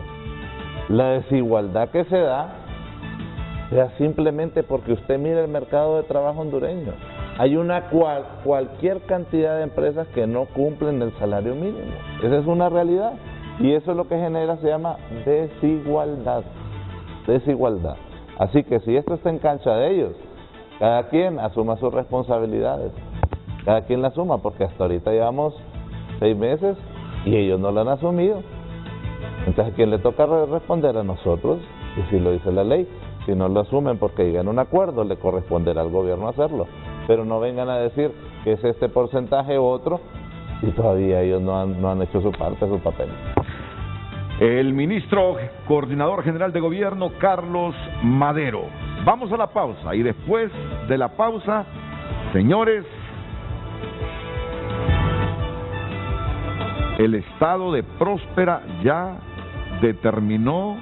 La desigualdad que se da simplemente porque usted mira el mercado de trabajo hondureño. Hay cualquier cantidad de empresas que no cumplen el salario mínimo. Esa es una realidad. Y eso es lo que genera, se llama desigualdad. Desigualdad. Así que si esto está en cancha de ellos, cada quien asuma sus responsabilidades. Cada quien la asuma, porque hasta ahorita llevamos 6 meses y ellos no lo han asumido. Entonces, ¿a quién le toca responder? A nosotros, y si lo dice la ley. Si no lo asumen porque llegan a un acuerdo, le corresponderá al gobierno hacerlo. Pero no vengan a decir que es este porcentaje u otro, y todavía ellos no han hecho su parte, su papel. El ministro coordinador general de gobierno, Carlos Madero. Vamos a la pausa y después de la pausa, señores, el estado de Próspera ya determinó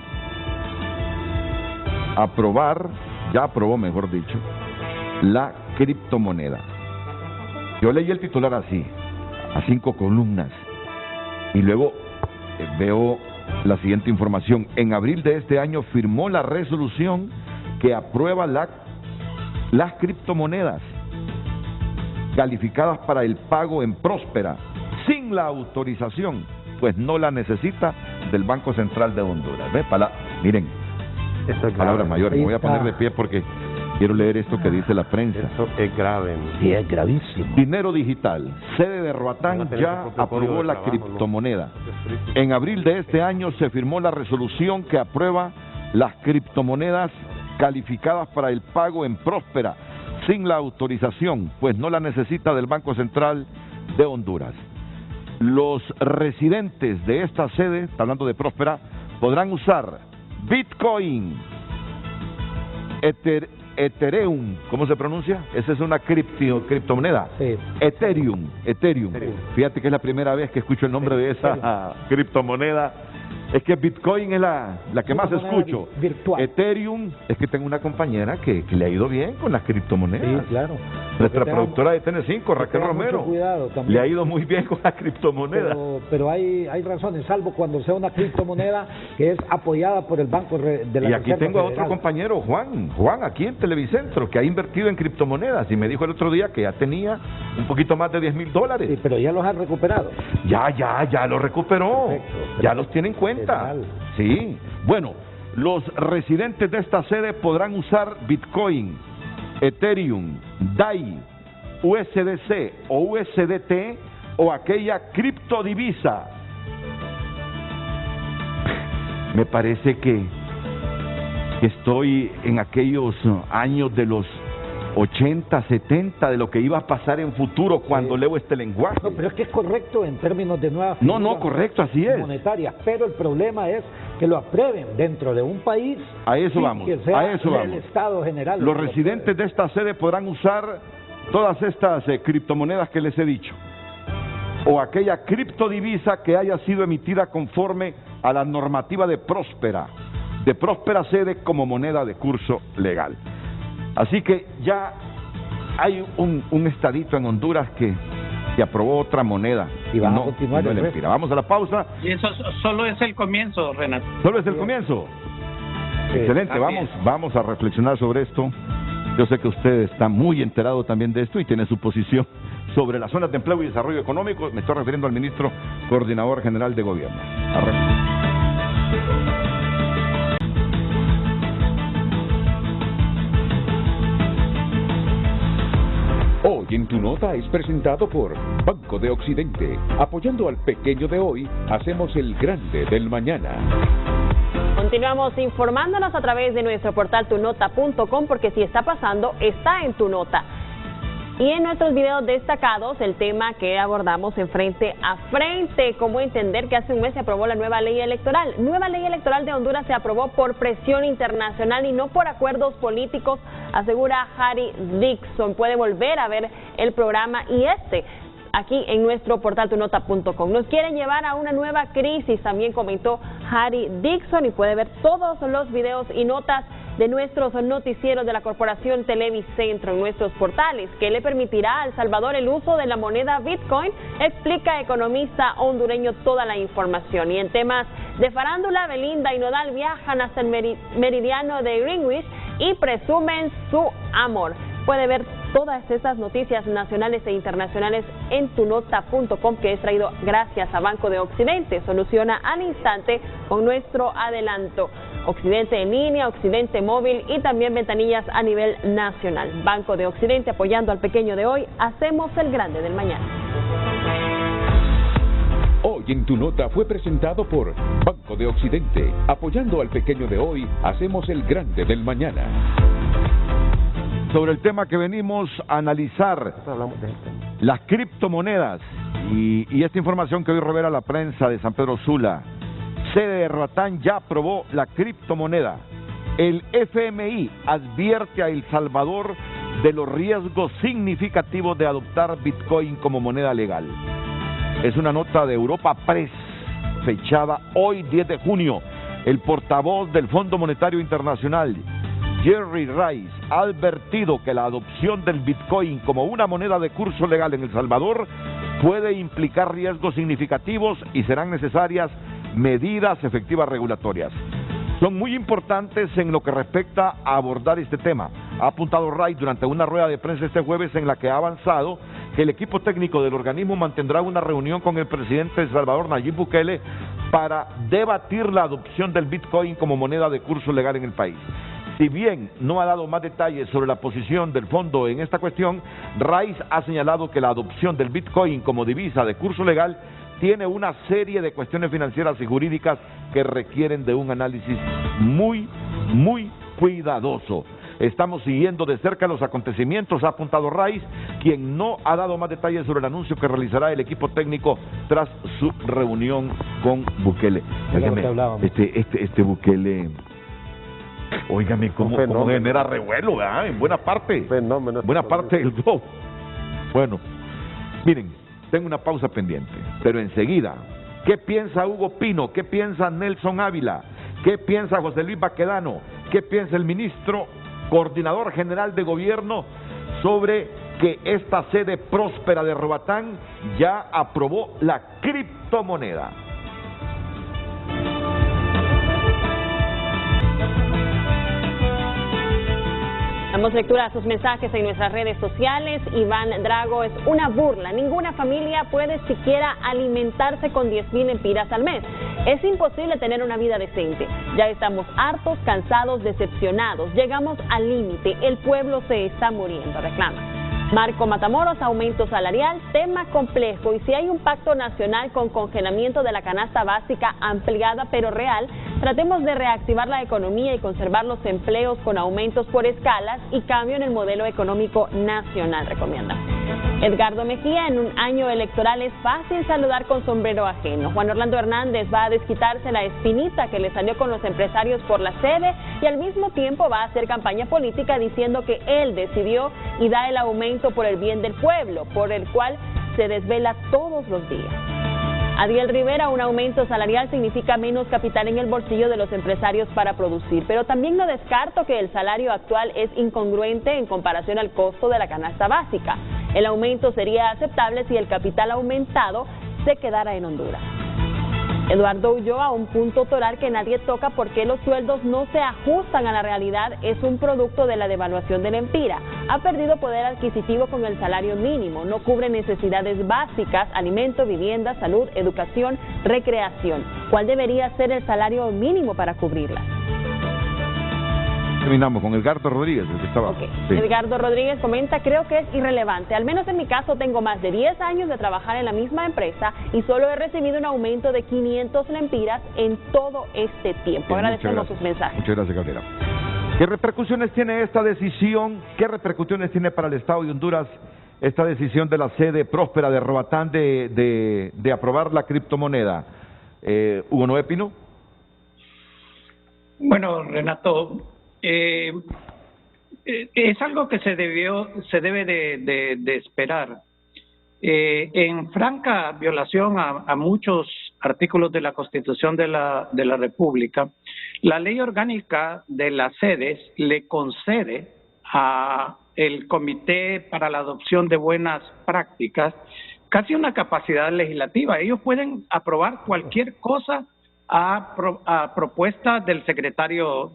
ya aprobó, mejor dicho, la criptomoneda. Yo leí el titular así, a 5 columnas, y luego veo la siguiente información. En abril de este año firmó la resolución que aprueba las criptomonedas calificadas para el pago en Próspera, sin la autorización, pues no la necesita del Banco Central de Honduras. ¿Ve? Miren, palabras mayores. Me voy a poner de pie porque quiero leer esto que dice la prensa. Eso es grave. Sí, es gravísimo. Dinero digital. Sede de Roatán ya aprobó la criptomoneda. En abril de este año se firmó la resolución que aprueba las criptomonedas calificadas para el pago en Próspera, sin la autorización, pues no la necesita del Banco Central de Honduras. Los residentes de esta sede, está hablando de Próspera, podrán usar Bitcoin, Ethereum, ¿cómo se pronuncia? Esa es una criptomoneda. Sí. Ethereum. Fíjate que es la primera vez que escucho el nombre de esa criptomoneda. Es que Bitcoin es la que más escucho. Virtual. Ethereum, es que tengo una compañera que le ha ido bien con las criptomonedas. Sí, claro. Nuestra productora de TN5, Raquel Romero, le ha ido muy bien con las criptomonedas. Pero hay razones, salvo cuando sea una criptomoneda que es apoyada por el Banco de la Reserva. Y aquí tengo a otro compañero, Juan, aquí en Televicentro, que ha invertido en criptomonedas y me dijo el otro día que ya tenía un poquito más de $10,000. Sí, pero ya los han recuperado. Ya los recuperó. Perfecto. Ya los tiene en cuenta. Sí. Bueno, los residentes de esta sede podrán usar Bitcoin, Ethereum, DAI, USDC o USDT o aquella criptodivisa. Me parece que estoy en aquellos años de los 80, 70, de lo que iba a pasar en futuro cuando leo este lenguaje. No, pero es que es correcto en términos de nuevas correcto, así es. monetarias, pero el problema es que lo aprueben dentro de un país. A eso vamos, el Estado general. Los residentes de esta sede podrán usar todas estas criptomonedas que les he dicho, o aquella criptodivisa que haya sido emitida conforme a la normativa de Próspera sede como moneda de curso legal. Así que ya hay un estadito en Honduras que aprobó otra moneda. Y van a continuar. Vamos a la pausa. Y eso solo es el comienzo, Renato. ¿Solo es el comienzo? Sí. Excelente, vamos a reflexionar sobre esto. Yo sé que usted está muy enterado también de esto y tiene su posición sobre las zonas de empleo y desarrollo económico. Me estoy refiriendo al ministro coordinador general de gobierno. Hoy en Tu Nota es presentado por Banco de Occidente. Apoyando al pequeño de hoy, hacemos el grande del mañana. Continuamos informándonos a través de nuestro portal tunota.com, porque si está pasando, está en Tu Nota. Y en nuestros videos destacados, el tema que abordamos en Frente a Frente, cómo entender que hace un mes se aprobó la nueva ley electoral. Nueva ley electoral de Honduras se aprobó por presión internacional y no por acuerdos políticos, asegura Harry Dixon. Puede volver a ver el programa y aquí en nuestro portal tunota.com. Nos quieren llevar a una nueva crisis, también comentó Harry Dixon, y puede ver todos los videos y notas de nuestros noticieros de la Corporación Televicentro en nuestros portales, que le permitirá a El Salvador el uso de la moneda Bitcoin, explica economista hondureño toda la información. Y en temas de farándula, Belinda y Nodal viajan hasta el meridiano de Greenwich y presumen su amor. Puede ver todas estas noticias nacionales e internacionales en tunota.com, que es traído gracias a Banco de Occidente. Soluciona al instante con nuestro adelanto. Occidente en línea, Occidente móvil y también ventanillas a nivel nacional. Banco de Occidente, apoyando al pequeño de hoy, hacemos el grande del mañana. Hoy en Tu Nota fue presentado por Banco de Occidente, apoyando al pequeño de hoy, hacemos el grande del mañana. Sobre el tema que venimos a analizar, las criptomonedas y esta información que hoy revela la prensa de San Pedro Sula. Sede de Roatán ya aprobó la criptomoneda. El FMI advierte a El Salvador de los riesgos significativos de adoptar Bitcoin como moneda legal. Es una nota de Europa Press, fechada hoy 10 de junio. El portavoz del Fondo Monetario Internacional, Jerry Rice, ha advertido que la adopción del Bitcoin como una moneda de curso legal en El Salvador puede implicar riesgos significativos y serán necesarias medidas efectivas regulatorias. Son muy importantes en lo que respecta a abordar este tema, ha apuntado Rice durante una rueda de prensa este jueves, en la que ha avanzado que el equipo técnico del organismo mantendrá una reunión con el presidente de El Salvador, Nayib Bukele, para debatir la adopción del Bitcoin como moneda de curso legal en el país. Si bien no ha dado más detalles sobre la posición del fondo en esta cuestión, Rice ha señalado que la adopción del Bitcoin como divisa de curso legal tiene una serie de cuestiones financieras y jurídicas que requieren de un análisis muy cuidadoso. Estamos siguiendo de cerca los acontecimientos, ha apuntado Rice, quien no ha dado más detalles sobre el anuncio que realizará el equipo técnico tras su reunión con Bukele. Este Bukele, óigame, cómo genera revuelo, ¿verdad? En buena parte, buena parte del globo. Bueno, miren, tengo una pausa pendiente, pero enseguida, ¿qué piensa Hugo Pino? ¿Qué piensa Nelson Ávila? ¿Qué piensa José Luis Baquedano? ¿Qué piensa el ministro coordinador general de gobierno sobre que esta sede próspera de Roatán ya aprobó la criptomoneda? Damos lectura a sus mensajes en nuestras redes sociales. Iván Drago: es una burla. Ninguna familia puede siquiera alimentarse con 10,000 lempiras al mes. Es imposible tener una vida decente. Ya estamos hartos, cansados, decepcionados. Llegamos al límite. El pueblo se está muriendo, reclama. Marco Matamoros: aumento salarial, tema complejo, y si hay un pacto nacional con congelamiento de la canasta básica ampliada pero real, tratemos de reactivar la economía y conservar los empleos con aumentos por escalas y cambio en el modelo económico nacional, recomienda. Edgardo Mejía: en un año electoral es fácil saludar con sombrero ajeno. Juan Orlando Hernández: va a desquitarse la espinita que le salió con los empresarios por la sede y al mismo tiempo va a hacer campaña política diciendo que él decidió y da el aumento por el bien del pueblo, por el cual se desvela todos los días. Adiel Rivera: un aumento salarial significa menos capital en el bolsillo de los empresarios para producir, pero también no descarto que el salario actual es incongruente en comparación al costo de la canasta básica. El aumento sería aceptable si el capital aumentado se quedara en Honduras. Eduardo Ulloa: un punto toral que nadie toca porque los sueldos no se ajustan a la realidad, es un producto de la devaluación del lempira. Ha perdido poder adquisitivo con el salario mínimo, no cubre necesidades básicas, alimento, vivienda, salud, educación, recreación. ¿Cuál debería ser el salario mínimo para cubrirlas? Terminamos con Edgardo Rodríguez, el que estaba. Okay. Sí. Edgardo Rodríguez comenta: creo que es irrelevante. Al menos en mi caso tengo más de 10 años de trabajar en la misma empresa y solo he recibido un aumento de 500 lempiras en todo este tiempo. Agradecemos sus mensajes. Muchas gracias, Gabriela. ¿Qué repercusiones tiene esta decisión? ¿Qué repercusiones tiene para el Estado de Honduras esta decisión de la sede próspera de Roatán de aprobar la criptomoneda. Hugo Noé Pino. Bueno, Renato, es algo que se debe de esperar. En franca violación a muchos artículos de la Constitución de la República, la ley orgánica de las sedes le concede a el Comité para la Adopción de Buenas Prácticas casi una capacidad legislativa. Ellos pueden aprobar cualquier cosa a propuesta del secretario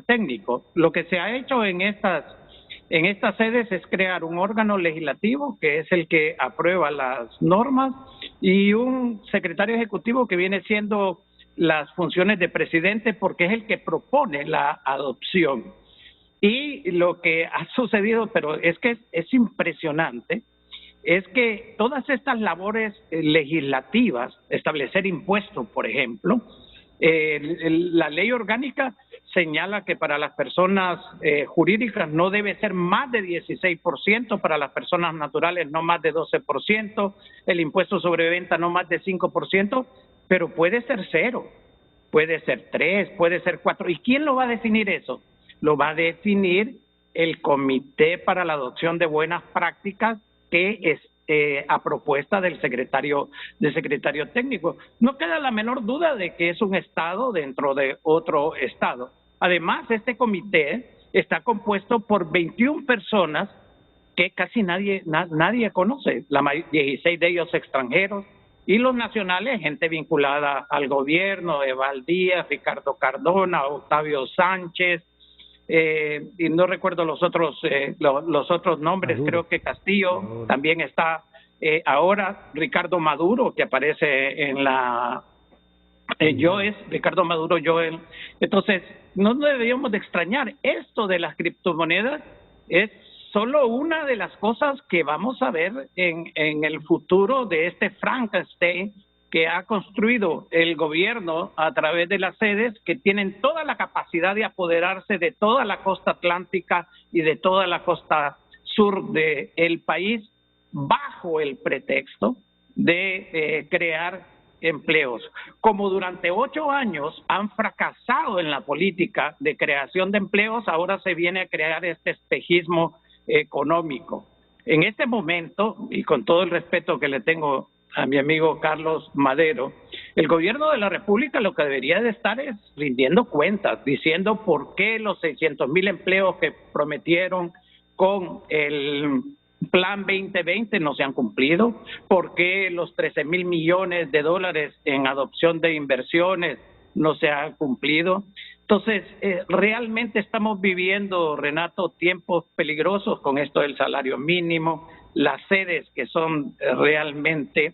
técnico. Lo que se ha hecho en estas sedes es crear un órgano legislativo que es el que aprueba las normas y un secretario ejecutivo que viene siendo las funciones de presidente porque es el que propone la adopción. Y lo que ha sucedido, pero es que es impresionante, es que todas estas labores legislativas, establecer impuestos, por ejemplo, la ley orgánica señala que para las personas jurídicas no debe ser más de 16%, para las personas naturales no más de 12%, el impuesto sobre venta no más de 5%, pero puede ser 0, puede ser 3, puede ser 4. ¿Y quién lo va a definir eso? Lo va a definir el Comité para la Adopción de Buenas Prácticas, que es a propuesta del secretario técnico. No queda la menor duda de que es un estado dentro de otro estado. Además, este comité está compuesto por 21 personas que casi nadie conoce, 16 de ellos extranjeros, y los nacionales, gente vinculada al gobierno, Eval Díaz, Ricardo Cardona, Octavio Sánchez, y no recuerdo los otros nombres. Maduro. Creo que Castillo también está ahora, Ricardo Maduro, que aparece en la Ricardo Maduro Joel. Entonces, no deberíamos de extrañar, esto de las criptomonedas es solo una de las cosas que vamos a ver en el futuro de este Frankenstein que ha construido el gobierno a través de las sedes, que tienen toda la capacidad de apoderarse de toda la costa atlántica y de toda la costa sur del país, bajo el pretexto de crear empleos. Como durante 8 años han fracasado en la política de creación de empleos, ahora se viene a crear este espejismo económico. En este momento, y con todo el respeto que le tengo a mi amigo Carlos Madero, el gobierno de la República lo que debería de estar es rindiendo cuentas, diciendo por qué los 600,000 empleos que prometieron con el Plan 2020 no se han cumplido, por qué los 13,000 millones de dólares en adopción de inversiones no se han cumplido. Entonces, realmente estamos viviendo, Renato, tiempos peligrosos con esto del salario mínimo, las sedes que son realmente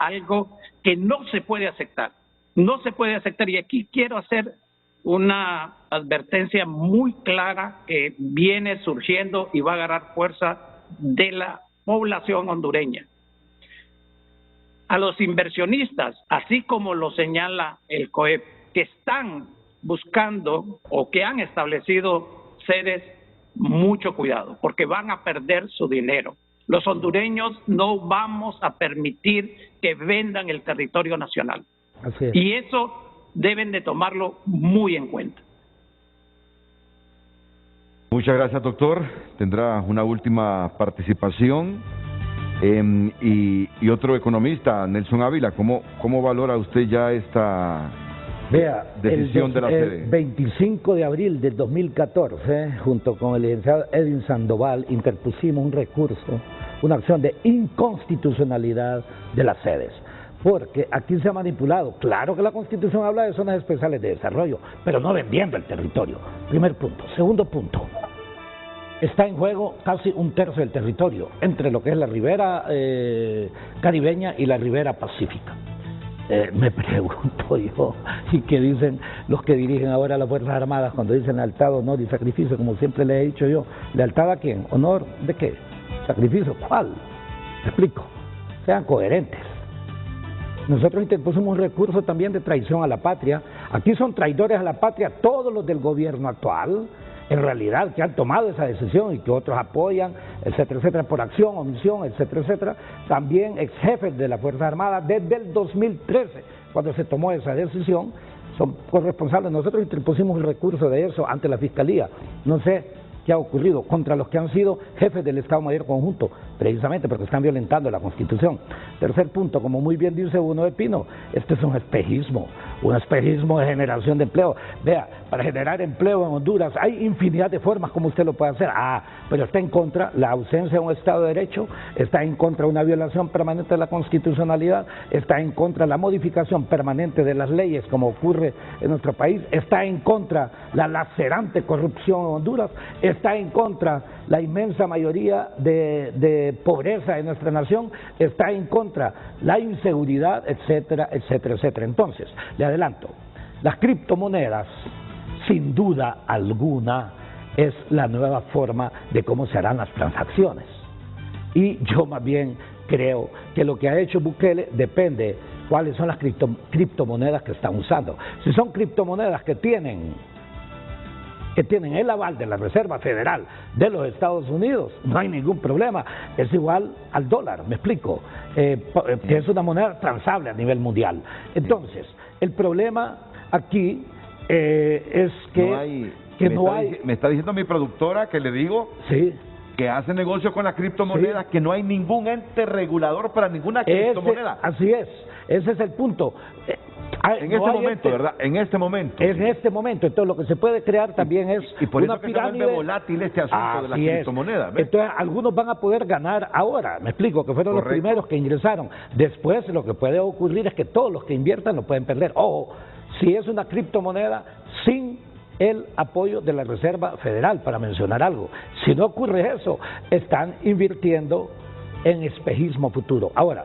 algo que no se puede aceptar. No se puede aceptar, y aquí quiero hacer una advertencia muy clara que viene surgiendo y va a agarrar fuerza de la población hondureña. A los inversionistas, así como lo señala el COEP, que están buscando o que han establecido sedes, mucho cuidado, porque van a perder su dinero. Los hondureños no vamos a permitir que vendan el territorio nacional. Así es. Y eso deben de tomarlo muy en cuenta. Muchas gracias, doctor. Tendrá una última participación. Y otro economista, Nelson Ávila, ¿cómo valora usted ya esta decisión de la sede? El 25 de abril del 2014, junto con el licenciado Edwin Sandoval, interpusimos un recurso, una acción de inconstitucionalidad de las sedes. Porque aquí se ha manipulado. Claro que la Constitución habla de zonas especiales de desarrollo, pero no vendiendo el territorio. Primer punto. Segundo punto. Está en juego casi 1/3 del territorio, entre lo que es la ribera caribeña y la ribera pacífica. Me pregunto yo, ¿y qué dicen los que dirigen ahora las Fuerzas Armadas cuando dicen lealtad, honor y sacrificio? Como siempre les he dicho yo, ¿lealtad a quién? ¿Honor de qué? ¿Sacrificio? ¿Cuál? ¿Me explico? Sean coherentes. Nosotros interpusimos un recurso también de traición a la patria. Aquí son traidores a la patria todos los del gobierno actual, en realidad, que han tomado esa decisión y que otros apoyan etcétera, por acción, omisión, etcétera, también ex jefes de la Fuerza Armada desde el 2013, cuando se tomó esa decisión, son corresponsables. Nosotros interpusimos un recurso de eso ante la Fiscalía. No sé qué ha ocurrido contra los que han sido jefes del Estado Mayor Conjunto, precisamente porque están violentando la Constitución. Tercer punto, como muy bien dice uno de Pino, este es un espejismo de generación de empleo. Vea, para generar empleo en Honduras hay infinidad de formas como usted lo puede hacer. Pero está en contra la ausencia de un Estado de Derecho, está en contra una violación permanente de la constitucionalidad, está en contra la modificación permanente de las leyes como ocurre en nuestro país, está en contra la lacerante corrupción en Honduras, está en contra la inmensa mayoría de pobreza en nuestra nación, está en contra la inseguridad, etcétera. Entonces, le adelanto, las criptomonedas, sin duda alguna, es la nueva forma de cómo se harán las transacciones. Y yo más bien creo que lo que ha hecho Bukele depende cuáles son las criptomonedas que están usando. Si son criptomonedas que tienen el aval de la Reserva Federal de los Estados Unidos, no hay ningún problema, es igual al dólar, me explico, que es una moneda transable a nivel mundial. Entonces, el problema aquí es que me está diciendo mi productora que le digo que hace negocio con las criptomonedas, que no hay ningún ente regulador para ninguna criptomoneda. Así es, ese es el punto. En este momento, ¿verdad? En este momento. En este momento. Entonces, lo que se puede crear también es y por una eso que pirámide. se vuelve volátil este asunto de las criptomonedas. ¿Ves? Entonces, algunos van a poder ganar ahora, me explico, que fueron los primeros que ingresaron. Después, lo que puede ocurrir es que todos los que inviertan lo pueden perder. Ojo, si es una criptomoneda sin el apoyo de la Reserva Federal, para mencionar algo. Si no ocurre eso, están invirtiendo en espejismo futuro. Ahora,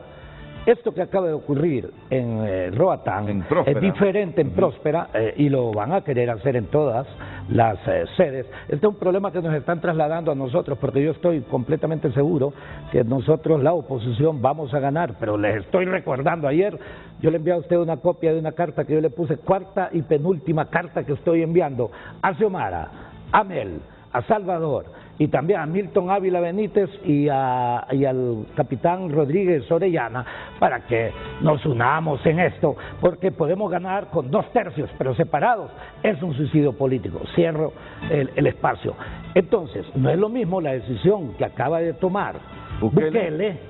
esto que acaba de ocurrir en Roatán es diferente en Próspera y lo van a querer hacer en todas las sedes. Este es un problema que nos están trasladando a nosotros, porque yo estoy completamente seguro que nosotros, la oposición, vamos a ganar, pero les estoy recordando, ayer yo le envié a usted una copia de una carta que yo le puse, cuarta y penúltima carta que estoy enviando a Xiomara, a Mel, a Salvador y también a Milton Ávila Benítez y al capitán Rodríguez Orellana para que nos unamos en esto, porque podemos ganar con 2/3, pero separados es un suicidio político. Cierro el espacio. Entonces, no es lo mismo la decisión que acaba de tomar Bukele,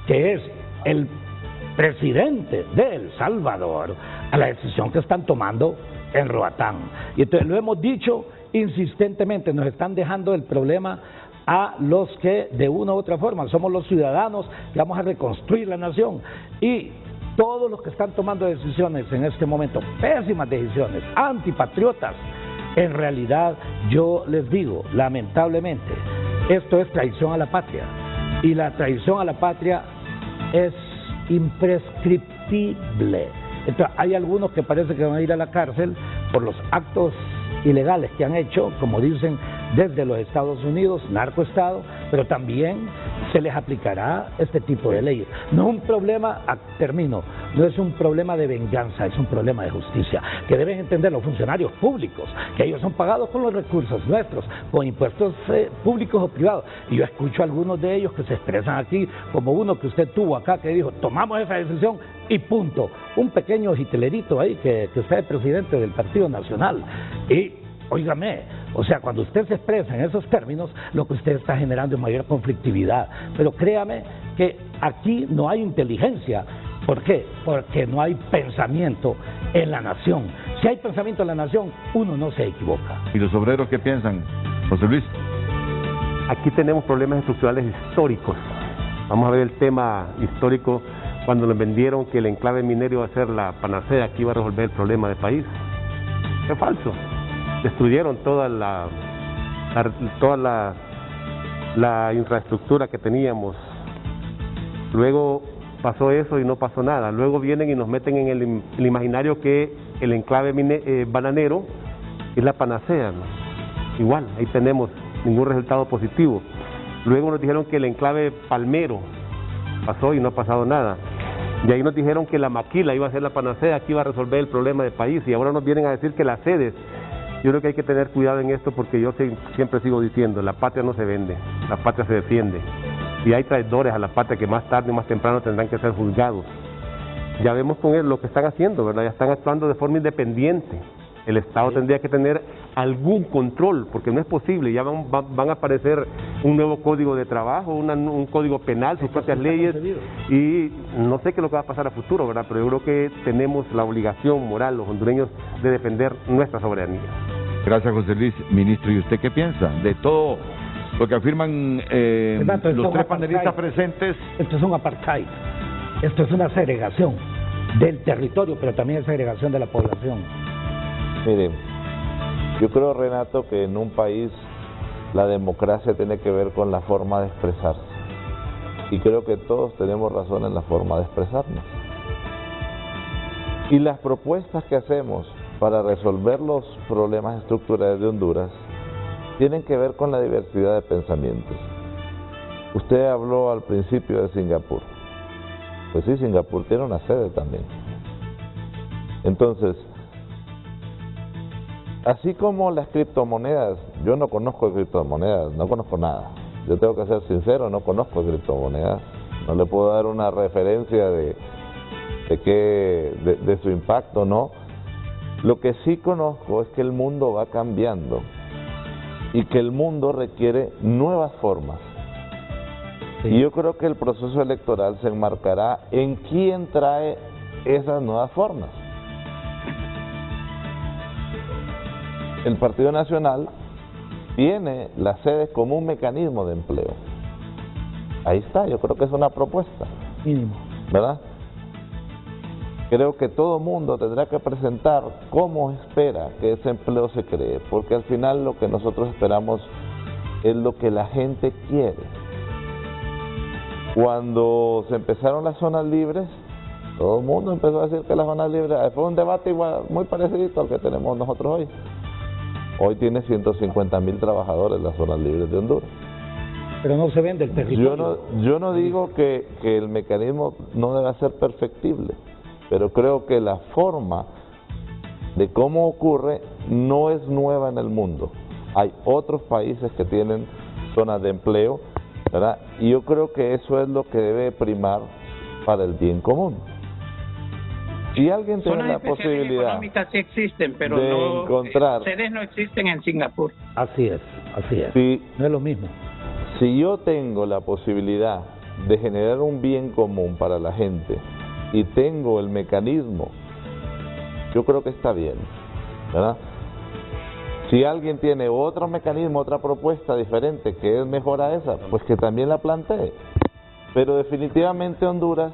que es el presidente de El Salvador, a la decisión que están tomando en Roatán. Y entonces lo hemos dicho insistentemente, nos están dejando el problema a los que de una u otra forma somos los ciudadanos que vamos a reconstruir la nación, y todos los que están tomando decisiones en este momento, pésimas decisiones, antipatriotas, en realidad yo les digo, lamentablemente, esto es traición a la patria, y la traición a la patria es imprescriptible. Entonces, hay algunos que parece que van a ir a la cárcel por los actos ilegales que han hecho, como dicen desde los Estados Unidos, narcoestado, pero también se les aplicará este tipo de leyes. No es un problema, termino, no es un problema de venganza, es un problema de justicia, que deben entender los funcionarios públicos, que ellos son pagados con los recursos nuestros, con impuestos públicos o privados. Y yo escucho a algunos de ellos que se expresan aquí, como uno que usted tuvo acá, que dijo, tomamos esa decisión y punto. Un pequeño gitelerito ahí, que usted es presidente del Partido Nacional. Y, óigame, o sea, cuando usted se expresa en esos términos, lo que usted está generando es mayor conflictividad. Pero créame que aquí no hay inteligencia. ¿Por qué? Porque no hay pensamiento en la nación. Si hay pensamiento en la nación, uno no se equivoca. ¿Y los obreros qué piensan, José Luis? Aquí tenemos problemas estructurales históricos. Vamos a ver el tema histórico cuando nos vendieron que el enclave minero iba a ser la panacea que iba a resolver el problema del país. Es falso. Destruyeron toda la infraestructura que teníamos. Luego pasó eso y no pasó nada. Luego vienen y nos meten en el imaginario que el enclave bananero es la panacea, ¿no? Igual, ahí tenemos ningún resultado positivo. Luego nos dijeron que el enclave palmero pasó y no ha pasado nada. Y ahí nos dijeron que la maquila iba a ser la panacea, que iba a resolver el problema del país, y ahora nos vienen a decir que las sedes Yo creo que hay que tener cuidado en esto porque yo siempre sigo diciendo, la patria no se vende, la patria se defiende. Y hay traidores a la patria que más tarde o más temprano tendrán que ser juzgados. Ya vemos con él lo que están haciendo, ¿verdad? Ya están actuando de forma independiente. El Estado tendría que tener algún control, porque no es posible, ya van a aparecer un nuevo código de trabajo, un código penal, sus propias leyes, y no sé qué es lo que va a pasar a futuro, ¿verdad? Pero yo creo que tenemos la obligación moral, los hondureños, de defender nuestra soberanía. Gracias, José Luis. Ministro, ¿y usted qué piensa de todo lo que afirman los tres panelistas presentes? Esto es un apartheid, esto es una segregación del territorio, pero también es segregación de la población. Miren, yo creo, Renato, que en un país la democracia tiene que ver con la forma de expresarse. Y creo que todos tenemos razón en la forma de expresarnos. Y las propuestas que hacemos para resolver los problemas estructurales de Honduras tienen que ver con la diversidad de pensamientos. Usted habló al principio de Singapur. Pues sí, Singapur tiene una sede también. Entonces, así como las criptomonedas, yo no conozco de criptomonedas, no conozco nada. Yo tengo que ser sincero, no conozco de criptomonedas. No le puedo dar una referencia de su impacto, ¿no? Lo que sí conozco es que el mundo va cambiando y que el mundo requiere nuevas formas. Sí. Y yo creo que el proceso electoral se enmarcará en quién trae esas nuevas formas. El Partido Nacional tiene las sedes como un mecanismo de empleo. Ahí está, yo creo que es una propuesta, ¿verdad? Creo que todo mundo tendrá que presentar cómo espera que ese empleo se cree, porque al final lo que nosotros esperamos es lo que la gente quiere. Cuando se empezaron las zonas libres, todo el mundo empezó a decir que las zonas libres, fue un debate igual, muy parecido al que tenemos nosotros hoy. Hoy tiene 150,000 trabajadores las zonas libres de Honduras. Pero no se vende el territorio. Yo no digo que el mecanismo no deba ser perfectible, pero creo que la forma de cómo ocurre no es nueva en el mundo. Hay otros países que tienen zonas de empleo, ¿verdad? Y yo creo que eso es lo que debe primar para el bien común. Si alguien tiene la posibilidad económicas sí existen, pero de no, encontrar, sedes no existen en Singapur. Así es. No es lo mismo. Si yo tengo la posibilidad de generar un bien común para la gente y tengo el mecanismo, yo creo que está bien, ¿verdad? Si alguien tiene otro mecanismo, otra propuesta diferente que es mejor a esa, pues que también la plantee. Pero definitivamente Honduras,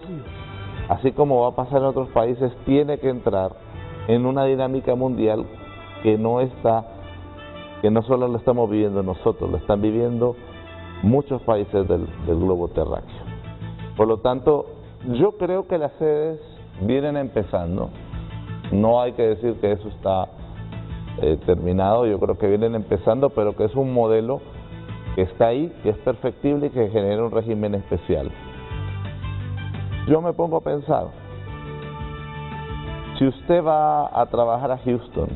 así como va a pasar en otros países, tiene que entrar en una dinámica mundial que no solo lo estamos viviendo nosotros, lo están viviendo muchos países del globo terráqueo. Por lo tanto, yo creo que las sedes vienen empezando, no hay que decir que eso está terminado, yo creo que vienen empezando, pero que es un modelo que está ahí, que es perfectible y que genera un régimen especial. Yo me pongo a pensar, si usted va a trabajar a Houston,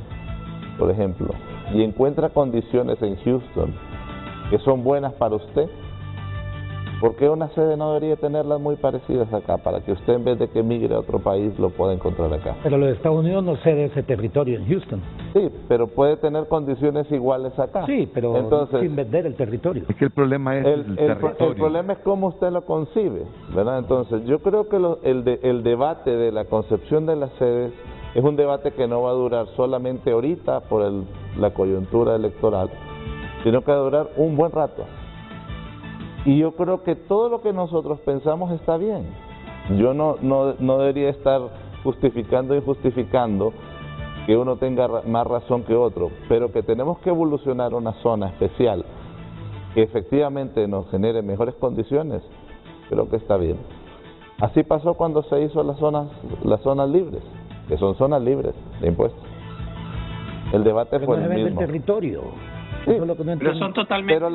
por ejemplo, y encuentra condiciones en Houston que son buenas para usted, ¿por qué una sede no debería tenerlas muy parecidas acá, para que usted en vez de que migre a otro país lo pueda encontrar acá? Pero los Estados Unidos no cede ese territorio en Houston. Sí, pero puede tener condiciones iguales acá. Sí, pero entonces, sin vender el territorio. Es que el problema es el territorio. El problema es cómo usted lo concibe, ¿verdad? Entonces, yo creo que el debate de la concepción de las sedes es un debate que no va a durar solamente ahorita por la coyuntura electoral, sino que va a durar un buen rato. Y yo creo que todo lo que nosotros pensamos está bien. Yo no debería estar justificando y justificando que uno tenga más razón que otro, pero que tenemos que evolucionar una zona especial que efectivamente nos genere mejores condiciones, creo que está bien. Así pasó cuando se hizo las zonas libres, que son zonas libres de impuestos. El debate fue el mismo. El territorio. Sí, eso es lo que no pero son totalmente pero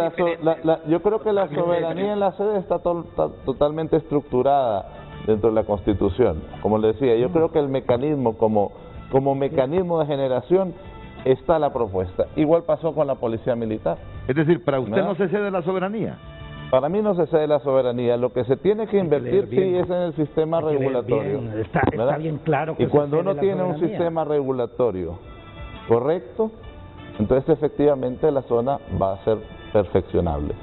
yo creo que la soberanía en la sede está totalmente estructurada dentro de la Constitución. Como le decía, yo creo que el mecanismo como mecanismo de generación está la propuesta. Igual pasó con la policía militar. Es decir, para usted ¿verdad? no se cede la soberanía. Para mí no se cede la soberanía, lo que se tiene que invertir sí bien. es en el sistema Hay que leer regulatorio. bien, está ¿verdad? bien claro que y se cuando cede uno la tiene un soberanía. sistema regulatorio correcto, entonces efectivamente la zona va a ser perfeccionable.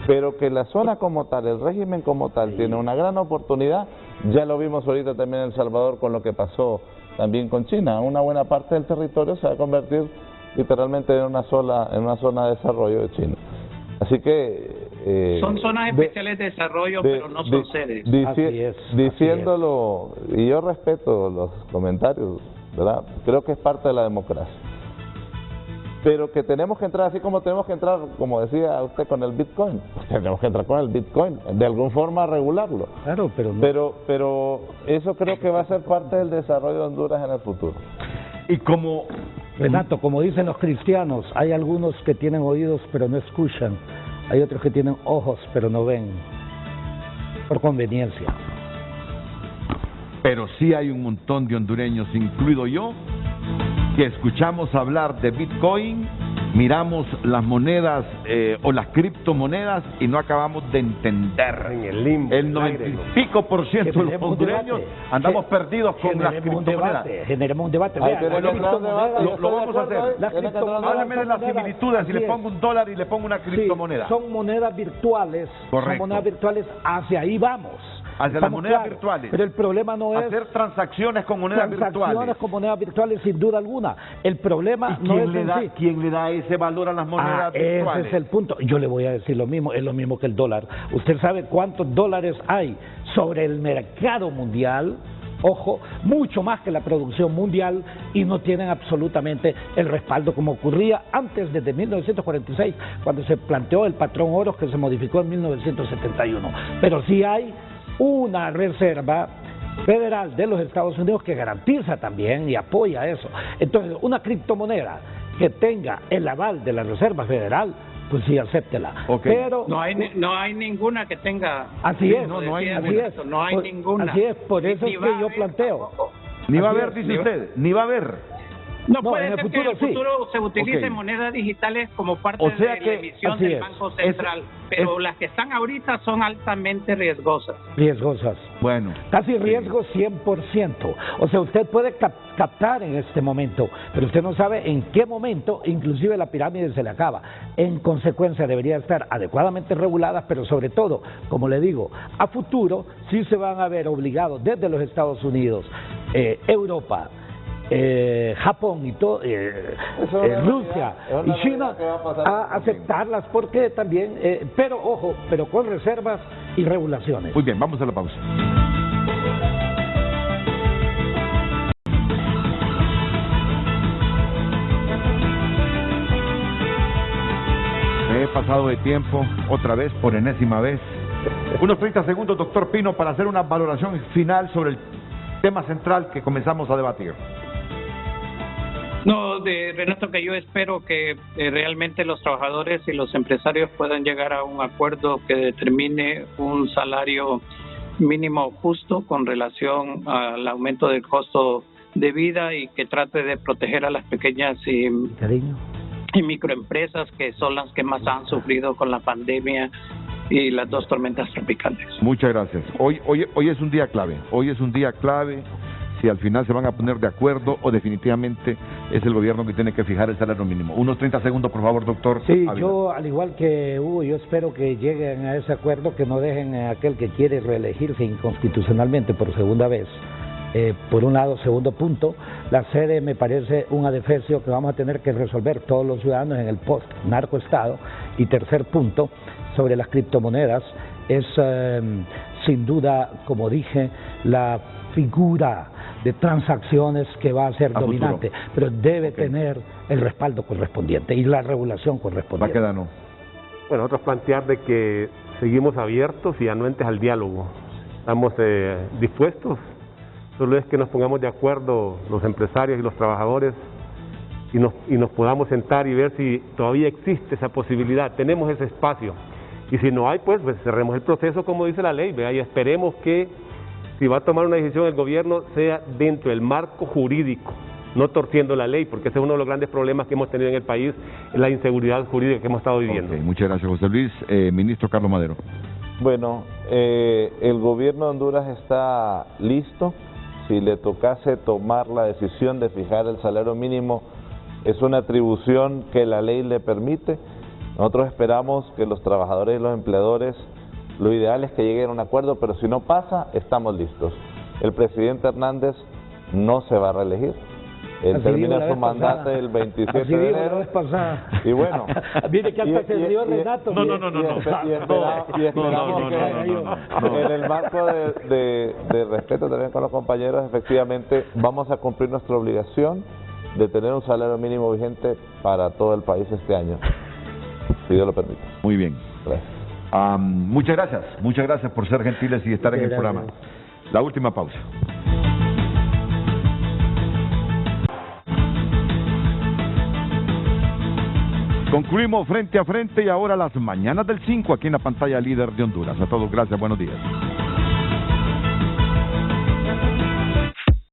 Pero que la zona como tal, el régimen como tal, tiene una gran oportunidad, ya lo vimos ahorita también en El Salvador con lo que pasó también con China. Una buena parte del territorio se va a convertir literalmente en una zona de desarrollo de China. Así que... son zonas especiales de desarrollo, pero no son sedes. Diciéndolo, y yo respeto los comentarios, ¿verdad? Creo que es parte de la democracia. Pero que tenemos que entrar así como tenemos que entrar, como decía usted, con el Bitcoin. Pues tenemos que entrar con el Bitcoin, de alguna forma regularlo. Claro, pero no. Pero eso creo que va a ser parte del desarrollo de Honduras en el futuro. Y como... Renato, como dicen los cristianos, hay algunos que tienen oídos pero no escuchan, hay otros que tienen ojos pero no ven, por conveniencia. Pero sí hay un montón de hondureños, incluido yo, que escuchamos hablar de Bitcoin, miramos las monedas o las criptomonedas y no acabamos de entender. En el limbo. El 90 y pico por ciento de los hondureños andamos perdidos con las criptomonedas. Generemos un debate. Hay Vea, que las entrar en criptomonedas- debate. Lo vamos a hacer. Las criptomonedas Háblame de las son monedas, similitudes, si así le es. pongo un dólar y le pongo una criptomoneda. Sí, son monedas virtuales. Correcto. Son monedas virtuales, hacia ahí vamos. Hacia las Estamos monedas claros. virtuales. Pero el problema no es Hacer transacciones con monedas transacciones virtuales. con monedas virtuales, sin duda alguna. El problema ¿Y no quién es le en da, sí. quién le da ese valor a las monedas virtuales? Ese es el punto. Yo le voy a decir lo mismo, es lo mismo que el dólar. ¿Usted sabe cuántos dólares hay sobre el mercado mundial? Ojo, mucho más que la producción mundial, y no tienen absolutamente el respaldo como ocurría antes, desde 1946, cuando se planteó el patrón oro que se modificó en 1971. Pero sí hay una reserva federal de los Estados Unidos que garantiza también y apoya eso. Entonces, una criptomoneda que tenga el aval de la Reserva Federal, pues sí, acéptela. Okay. Pero No hay ninguna que tenga. así Sí, es, no así ninguna. es. No hay ninguna. Así es, por eso Ni es va que a yo haber planteo. tampoco. Ni va a Así haber, es. dice usted, ni va a haber. No, No, puede en el ser futuro que en el sí. futuro se utilicen Ok. monedas digitales como parte O sea de que la emisión así del es. Banco Central, pero las que están ahorita son altamente riesgosas. Riesgosas. Bueno, Casi riesgo 100%. O sea, usted puede captar en este momento, pero usted no sabe en qué momento, inclusive la pirámide se le acaba. En consecuencia, debería estar adecuadamente reguladas, pero sobre todo, como le digo, a futuro sí se van a ver obligados desde los Estados Unidos, Europa, Japón y todo, Rusia es una y China realidad que va a pasar a también. aceptarlas, porque también, pero ojo, pero con reservas y regulaciones. muy bien, vamos a la pausa. Me he pasado de tiempo, otra vez, por enésima vez. Unos 30 segundos, doctor Pino, para hacer una valoración final sobre el tema central que comenzamos a debatir. No, Renato, que yo espero que realmente los trabajadores y los empresarios puedan llegar a un acuerdo que determine un salario mínimo justo con relación al aumento del costo de vida, y que trate de proteger a las pequeñas Cariño. y microempresas, que son las que más han sufrido con la pandemia y las dos tormentas tropicales. Muchas gracias. Hoy es un día clave. Hoy es un día clave. Si al final se van a poner de acuerdo o definitivamente es el gobierno que tiene que fijar el salario mínimo. Unos 30 segundos, por favor, doctor. Sí, Ávila. yo, al igual que Hugo, yo espero que lleguen a ese acuerdo, que no dejen a aquel que quiere reelegirse inconstitucionalmente por segunda vez. Por un lado, segundo punto, la sede me parece un adefesio que vamos a tener que resolver todos los ciudadanos en el post-narcoestado. Y tercer punto, sobre las criptomonedas, es sin duda, como dije, la figura de transacciones que va a ser A dominante, futuro. pero debe Ok. tener el respaldo correspondiente y la regulación correspondiente. Baquedano. Bueno, nosotros plantear de que seguimos abiertos y anuentes al diálogo. Estamos dispuestos, solo es que nos pongamos de acuerdo los empresarios y los trabajadores y nos podamos sentar y ver si todavía existe esa posibilidad, tenemos ese espacio. Y si no hay, pues cerremos el proceso como dice la ley, ¿vea? Y esperemos que si va a tomar una decisión el gobierno sea dentro del marco jurídico no torciendo la ley, porque ese es uno de los grandes problemas que hemos tenido en el país, la inseguridad jurídica que hemos estado viviendo. Okay, muchas gracias, José Luis. Ministro Carlos Madero. Bueno, el gobierno de Honduras está listo. Si le tocase tomar la decisión de fijar el salario mínimo, es una atribución que la ley le permite. Nosotros esperamos que los trabajadores y los empleadores, lo ideal es que lleguen a un acuerdo, pero si no pasa, estamos listos. El presidente Hernández no se va a reelegir. Él termina su mandato el 27 de enero. Y bueno, mire que hasta se dio Renato. Y esperamos que en el marco de respeto también con los compañeros, efectivamente vamos a cumplir nuestra obligación de tener un salario mínimo vigente para todo el país este año, si Dios lo permite. Muy bien. Gracias. Muchas gracias por ser gentiles y estar en el programa. La última pausa. Concluimos Frente a Frente y ahora las mañanas del 5 aquí en la pantalla líder de Honduras. A todos, gracias, buenos días.